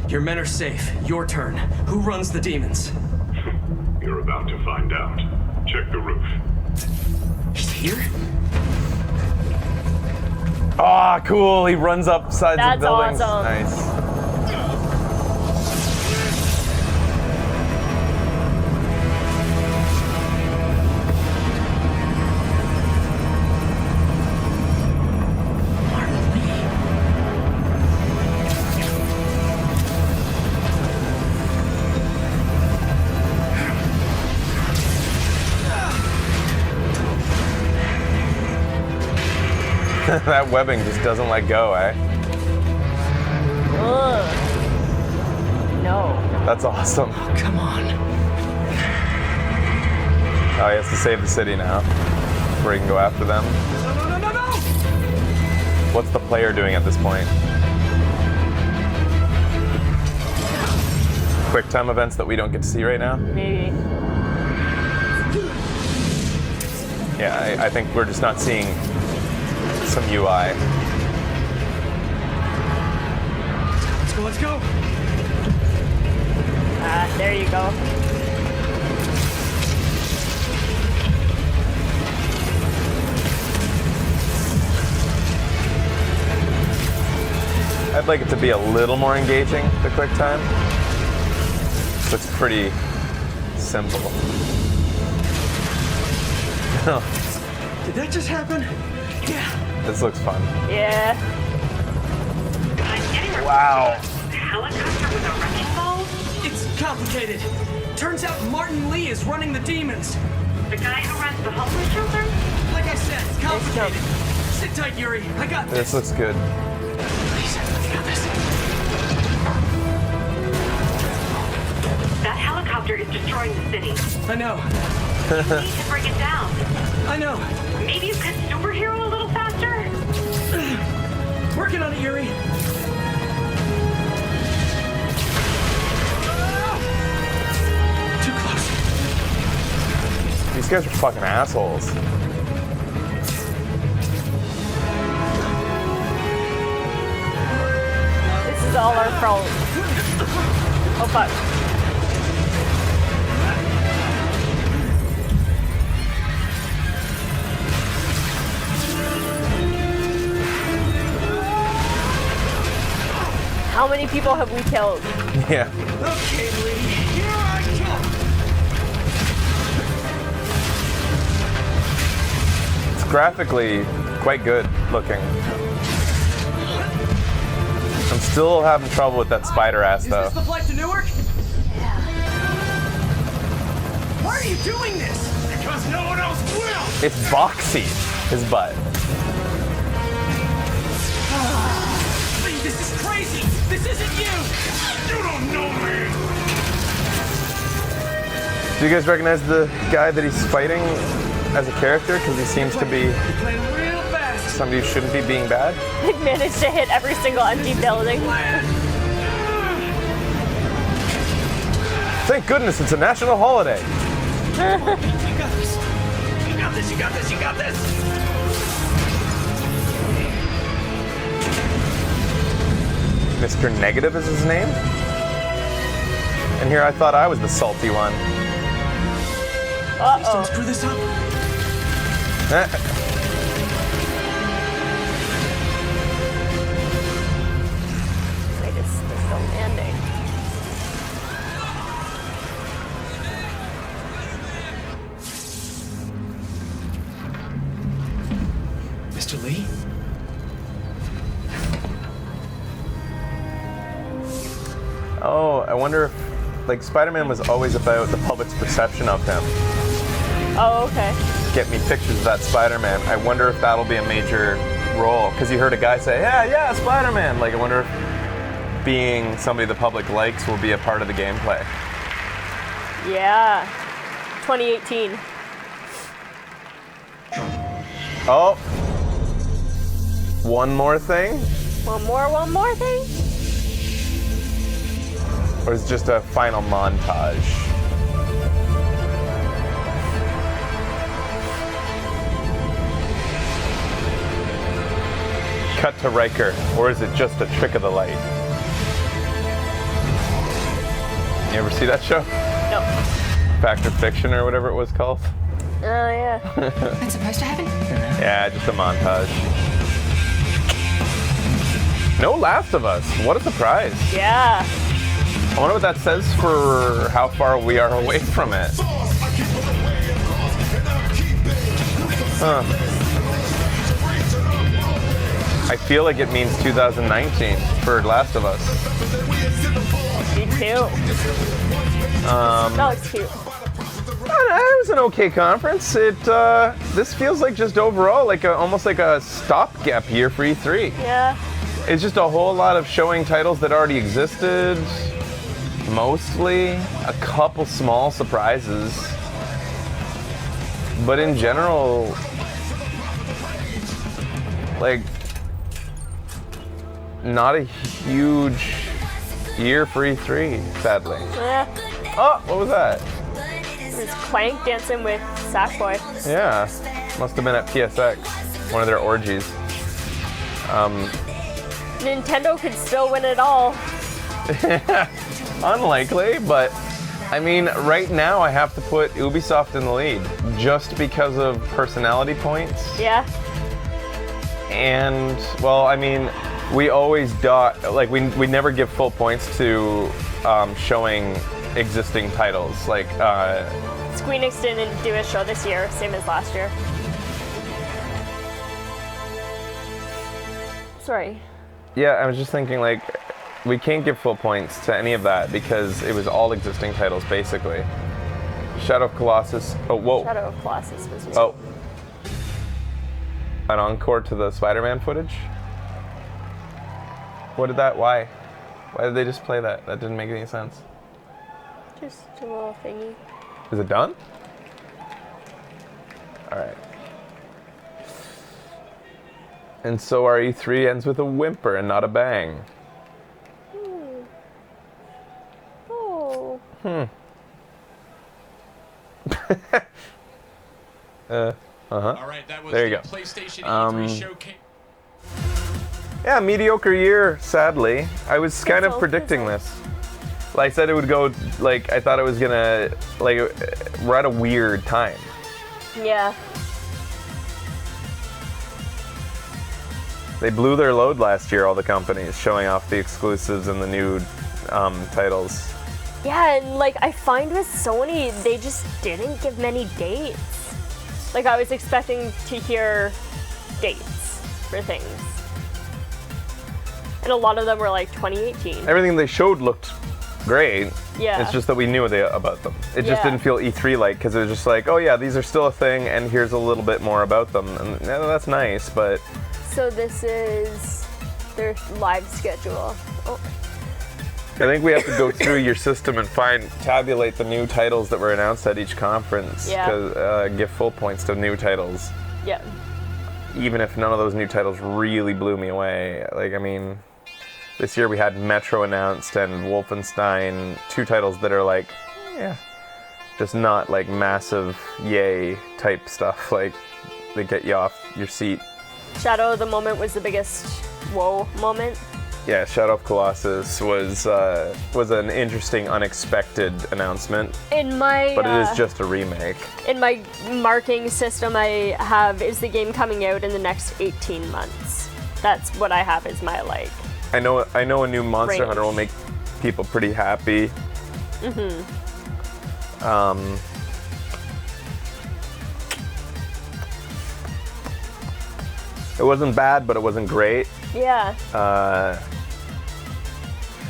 your men are safe. Your turn. Who runs the demons? You're about to find out. Check the roof. He's here? Ah, cool. He runs up sides of That's buildings. awesome. Nice. That webbing just doesn't let go, eh? Ugh. No. That's awesome. Oh, come on. Oh, he has to save the city now. Before he can go after them. No! What's the player doing at this point? Quick time events that we don't get to see right now? Maybe. Yeah, I think we're just not seeing some UI. Let's go. Ah, there you go. I'd like it to be a little more engaging, the quick time. Looks pretty simple. Did that just happen? Yeah. This looks fun. Yeah. Wow. Helicopter with a wrecking ball? It's complicated. Turns out Martin Lee is running the demons. The guy who runs the homeless shelter? Like I said, it's complicated. Sit tight, Yuri. I got this. This looks good. Please, let's got this. That helicopter is destroying the city. I know. You need to bring it down. I know. Maybe you could superhero a little faster? Working on it, Yuri. Too close. These guys are fucking assholes. This is all our fault. Oh fuck. How many people have we killed? Yeah. Okay, lady. Here I come. It's graphically quite good looking. I'm still having trouble with that spider ass though. Is this the flight to Newark? Yeah. Why are you doing this? Because no one else will. It's boxy, his butt. This is crazy. This isn't you. You don't know me. Do you guys recognize the guy that he's fighting as a character? Because he seems to be somebody who shouldn't be being bad. They've managed to hit every single empty building. Thank goodness it's a national holiday. You got this. You got this. You got this. You got this. Mr. Negative is his name? And here I thought I was the salty one. Please don't screw this up. Wait, it's still landing. Mr. Lee? Oh, I wonder if, like, Spider-Man was always about the public's perception of him. Oh, okay. Get me pictures of that Spider-Man. I wonder if that'll be a major role. Because you heard a guy say, yeah, Spider-Man. Like, I wonder if being somebody the public likes will be a part of the gameplay. Yeah. 2018. Oh. One more thing? One more thing? Or is it just a final montage? Cut to Riker, or is it just a trick of the light? You ever see that show? No. Fact or Fiction, or whatever it was called? Oh, yeah. It's supposed to happen? Yeah, just a montage. No Last of Us. What a surprise. Yeah. I wonder what that says for how far we are away from it. Huh. I feel like it means 2019 for Last of Us. Me too. That looks cute. It was an okay conference. This feels like just overall like almost like a stopgap year for E3. Yeah. It's just a whole lot of showing titles that already existed. Mostly a couple small surprises, but in general, like, not a huge year for E3, sadly. Yeah. Oh, what was that? It was Clank dancing with Sackboy. Yeah, must have been at PSX, one of their orgies. Nintendo could still win it all. Unlikely, but I mean, right now I have to put Ubisoft in the lead just because of personality points. Yeah. And, well, I mean, we always we never give full points to showing existing titles. Like, Square Enix didn't do a show this year, same as last year. Sorry. Yeah, I was just thinking, like, we can't give full points to any of that because it was all existing titles, basically. Shadow of Colossus. Oh, whoa. Shadow of Colossus was new. Oh. An encore to the Spider-Man footage? What did that, why? Why did they just play that? That didn't make any sense. Just a little thingy. Is it done? Alright. And so our E3 ends with a whimper and not a bang. Oh. All right, that was there you the go. PlayStation E3 showcase. Yeah, mediocre year, sadly. I was kind of predicting this. Like I said, it would go, like, I thought it was gonna, like, we're at a weird time. Yeah. They blew their load last year, all the companies, showing off the exclusives and the new titles. Yeah, and like I find with Sony, they just didn't give many dates. Like I was expecting to hear dates for things. And a lot of them were like 2018. Everything they showed looked great. Yeah. It's just that we knew about them. It just Yeah. didn't feel E3-like because it was just like, oh yeah, these are still a thing and here's a little bit more about them. And yeah, that's nice, but... So this is their live schedule. Oh. I think we have to go through your system and tabulate the new titles that were announced at each conference. Yeah. Give full points to new titles. Yeah. Even if none of those new titles really blew me away. Like, I mean, this year we had Metro announced and Wolfenstein, two titles that are like, yeah, just not like massive yay type stuff. Like, they get you off your seat. Shadow of the Moment was the biggest whoa moment. Yeah, Shadow of Colossus was an interesting, unexpected announcement. In my but it is just a remake. In my marking system I have is the game coming out in the next 18 months. That's what I have as my like. I know a new Monster range. Hunter will make people pretty happy. Mm-hmm. It wasn't bad, but it wasn't great. Yeah.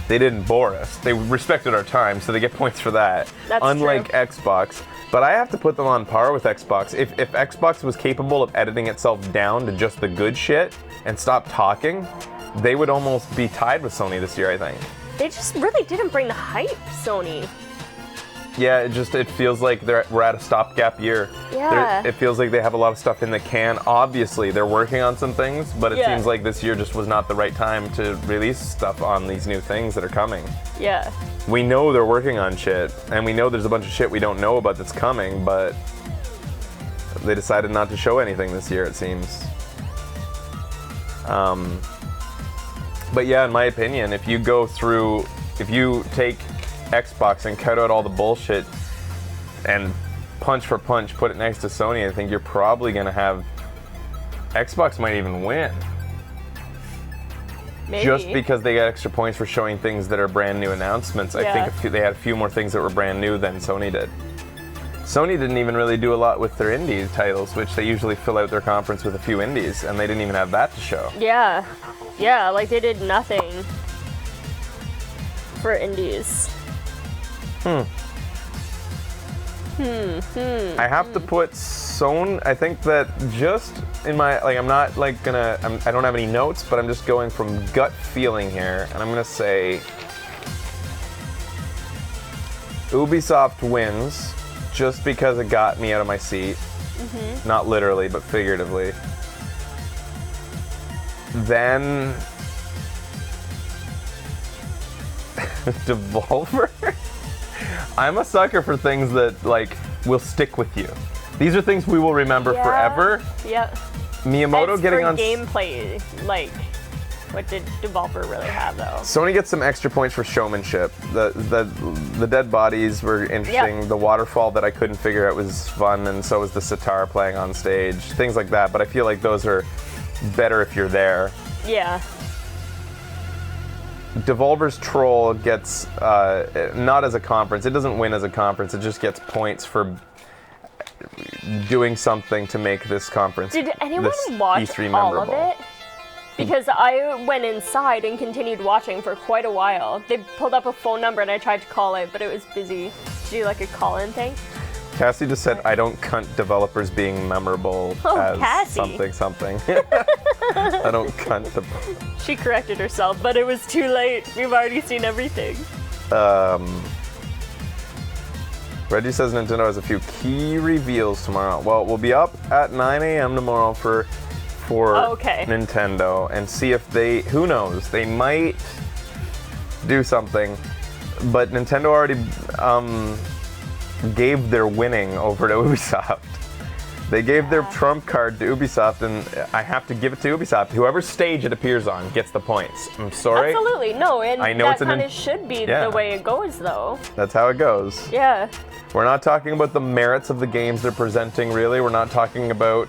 They didn't bore us. They respected our time, so they get points for that. That's Unlike true. Xbox. But I have to put them on par with Xbox. If Xbox was capable of editing itself down to just the good shit and stop talking, they would almost be tied with Sony this year, I think. They just really didn't bring the hype, Sony. Yeah, it feels like we're at a stopgap year. Yeah. It feels like they have a lot of stuff in the can. Obviously, they're working on some things, but it Yeah. seems like this year just was not the right time to release stuff on these new things that are coming. Yeah. We know they're working on shit, and we know there's a bunch of shit we don't know about that's coming, but they decided not to show anything this year, it seems. But yeah, in my opinion, if you take Xbox and cut out all the bullshit and punch for punch, put it next to Sony, I think you're probably gonna have Xbox might even win. Maybe. Just because they got extra points for showing things that are brand new announcements. I think they had a few more things that were brand new than Sony did. Sony didn't even really do a lot with their indie titles, which they usually fill out their conference with a few indies, and they didn't even have that to show. Yeah. Yeah, like they did nothing for indies. I have to put Sony. I think that just in my I'm not like gonna. I don't have any notes, but I'm just going from gut feeling here, and I'm gonna say Ubisoft wins, just because it got me out of my seat. Not literally, but figuratively. Then Devolver. I'm a sucker for things that will stick with you. These are things we will remember forever. Yep. Miyamoto As getting for on gameplay, what did Devolver really have though? Sony gets some extra points for showmanship. The dead bodies were interesting. Yep. The waterfall that I couldn't figure out was fun, and so was the sitar playing on stage. Things like that. But I feel like those are better if you're there. Yeah. Devolver's Troll gets, not as a conference, it doesn't win as a conference, it just gets points for doing something to make this conference, Did anyone this watch E3 all memorable. of it? Because I went inside and continued watching for quite a while. They pulled up a phone number and I tried to call it, but it was busy. To do like a call-in thing. Cassie just said, I don't cunt developers being memorable as Cassie. something. I don't cunt developers. She corrected herself, but it was too late. We've already seen everything. Reggie says Nintendo has a few key reveals tomorrow. Well, we'll be up at 9 a.m. tomorrow for Nintendo and see if who knows, they might do something. But Nintendo already gave their winning over to Ubisoft. They gave their trump card to Ubisoft, and I have to give it to Ubisoft. Whoever stage it appears on gets the points. I'm sorry. Absolutely, no, and I know that it's kind of should be the way it goes, though. That's how it goes. Yeah. We're not talking about the merits of the games they're presenting, really. We're not talking about,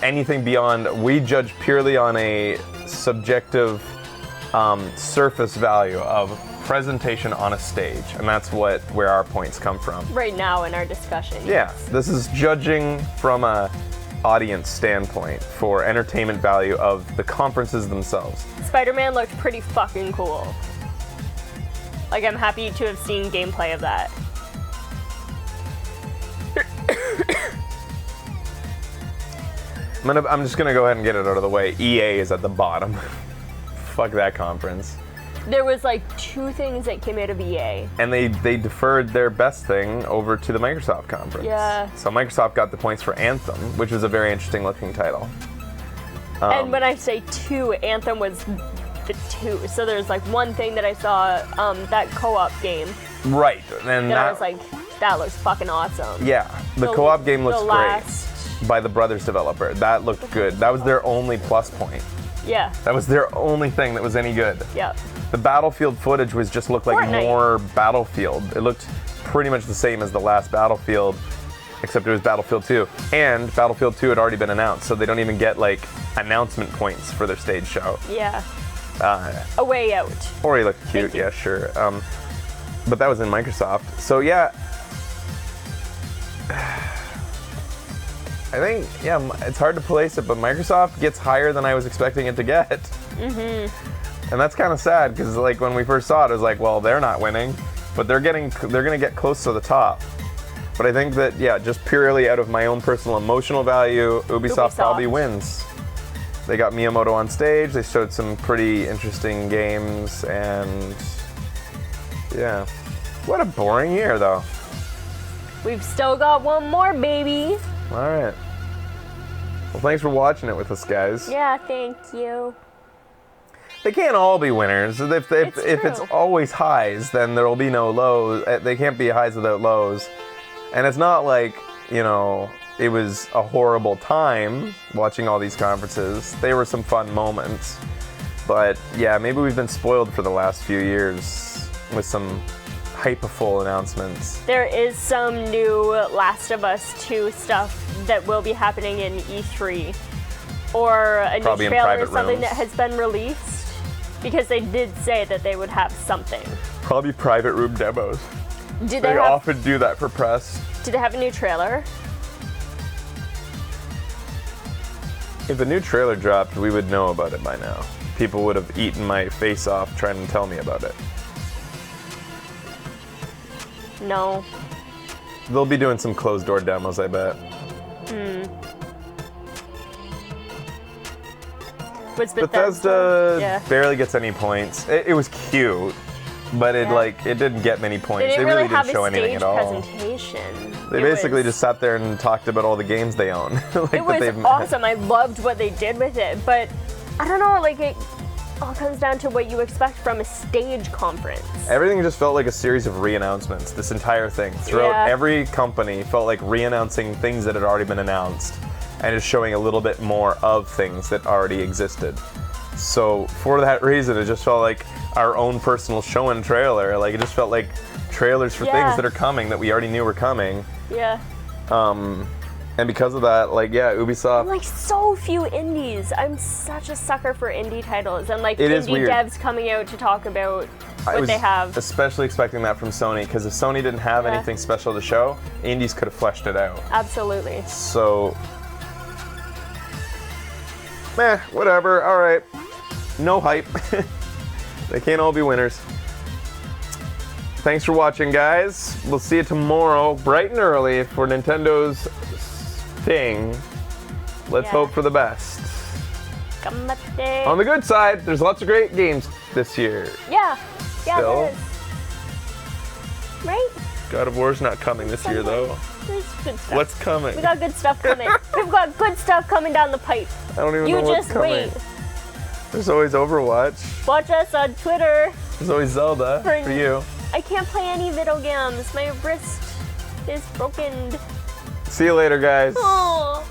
anything beyond. We judge purely on a subjective surface value of presentation on a stage, and that's where our points come from. Right now in our discussion. Yeah, this is judging from a audience standpoint for entertainment value of the conferences themselves. Spider-Man looked pretty fucking cool. Like, I'm happy to have seen gameplay of that. I'm just gonna go ahead and get it out of the way. EA is at the bottom. Fuck that conference. There was like 2 things that came out of EA. And they deferred their best thing over to the Microsoft conference. Yeah. So Microsoft got the points for Anthem, which was a very interesting looking title. And when I say 2, Anthem was the 2. So there's like one thing that I saw, that co-op game. Right. And I was like, that looks fucking awesome. Yeah. The co-op game looks great. By the Brothers developer. That looked good. That was their only plus point. Yeah. That was their only thing that was any good. Yep. The Battlefield footage looked like Fortnite. more Battlefield. It looked pretty much the same as the last Battlefield, except it was Battlefield 2. And Battlefield 2 had already been announced, so they don't even get announcement points for their stage show. Yeah. A Way Out. Ori looked cute, yeah, sure. But that was in Microsoft. So yeah, I think, yeah, it's hard to place it, but Microsoft gets higher than I was expecting it to get. Mm-hmm. And that's kind of sad, because like when we first saw it, it was like, well, they're not winning, but they're going to get close to the top. But I think that, yeah, just purely out of my own personal emotional value, Ubisoft probably wins. They got Miyamoto on stage, they showed some pretty interesting games, and yeah. What a boring year, though. We've still got one more, baby. All right. Well, thanks for watching it with us, guys. Yeah, thank you. They can't all be winners. If it's always highs, then there will be no lows. They can't be highs without lows. And it's not like, you know, it was a horrible time watching all these conferences. They were some fun moments. But yeah, maybe we've been spoiled for the last few years with some hypeful announcements. There is some new Last of Us 2 stuff that will be happening in E3. Or a Probably new in trailer or private something rooms. that has been released. Because they did say that they would have something. Probably private room demos. Did They they have, often do that for press. did they have a new trailer? If a new trailer dropped, we would know about it by now. People would have eaten my face off trying to tell me about it. No. They'll be doing some closed door demos, I bet. Was Bethesda barely gets any points. It was cute, but it didn't get many They points. didn't They really have didn't show a anything stage at all. presentation. They It basically was- just sat there and talked about all the games they own. like It was they've awesome. I loved what they did with it, but I don't know, like it all comes down to what you expect from a stage conference. Everything just felt like a series of re-announcements. This entire thing, throughout Yeah. every company, felt like re-announcing things that had already been announced, and just showing a little bit more of things that already existed. So for that reason, it just felt like our own personal show and trailer. Like it just felt like trailers for Yeah. things that are coming that we already knew were coming. Yeah. And because of that, like yeah, Ubisoft. Like so few indies. I'm such a sucker for indie titles and like It is indie weird. devs coming out to talk about I what was they have. especially expecting that from Sony, because if Sony didn't have Yeah. anything special to show, indies could have fleshed it out. Absolutely. So, whatever. All right, no hype. They can't all be winners. Thanks for watching, guys. We'll see you tomorrow, bright and early, for Nintendo's thing. Let's Yeah. hope for the best. Come up there. On the good side, there's lots of great games this year. Yeah. Yeah, Still. there is. Right? God of War's not coming this year, though. There's good stuff. What's coming? We got good stuff coming. We've got good stuff coming down the pipe. I don't even You know what's just coming. wait. There's always Overwatch. Watch us on Twitter. There's always Zelda for you. I can't play any video games. My wrist is broken. See you later, guys. Oh.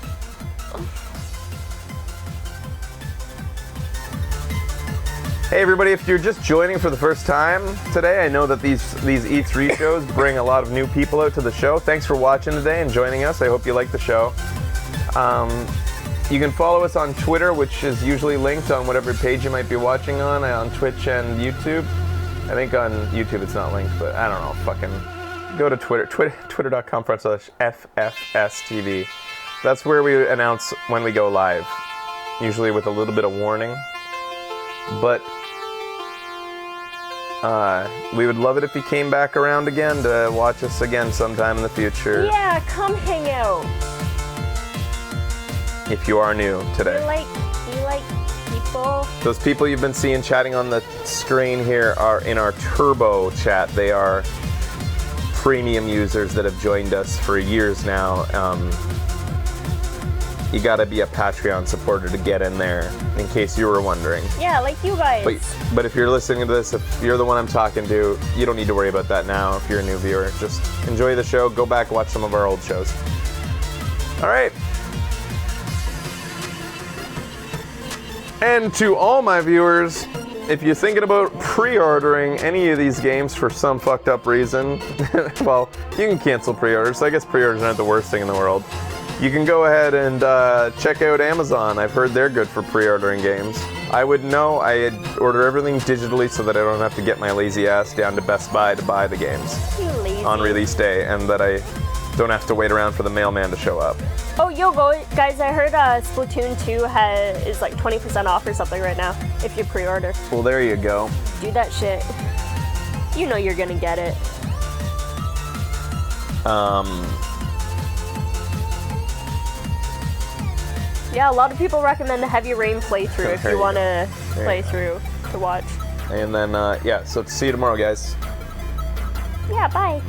Hey everybody, if you're just joining for the first time today, I know that these E3 shows bring a lot of new people out to the show. Thanks for watching today and joining us. I hope you like the show. You can follow us on Twitter, which is usually linked on whatever page you might be watching on Twitch and YouTube. I think on YouTube it's not linked, but I don't know, fucking go to Twitter, twitter.com/FFSTV. That's where we announce when we go live, usually with a little bit of warning. But we would love it if you came back around again to watch us again sometime in the future. Yeah, come hang out. If you are new today. You like people. Those people you've been seeing chatting on the screen here are in our Turbo chat. They are premium users that have joined us for years now. You gotta be a Patreon supporter to get in there, in case you were wondering. Yeah, like you guys. But if you're listening to this, if you're the one I'm talking to, you don't need to worry about that now if you're a new viewer. Just enjoy the show, go back, watch some of our old shows. All right. And to all my viewers, if you're thinking about pre-ordering any of these games for some fucked up reason, well, you can cancel pre-orders. I guess pre-orders aren't the worst thing in the world. You can go ahead and check out Amazon. I've heard they're good for pre-ordering games. I would know. I order everything digitally so that I don't have to get my lazy ass down to Best Buy to buy the games You lazy. on release day, and that I Don't have to wait around for the mailman to show up. Oh, yo, guys, I heard Splatoon 2 is like 20% off or something right now if you pre-order. Well, there you go. Do that shit. You know you're gonna get it. Yeah, a lot of people recommend the Heavy Rain playthrough if you want to play through to watch. And then, yeah, so see you tomorrow, guys. Yeah, bye.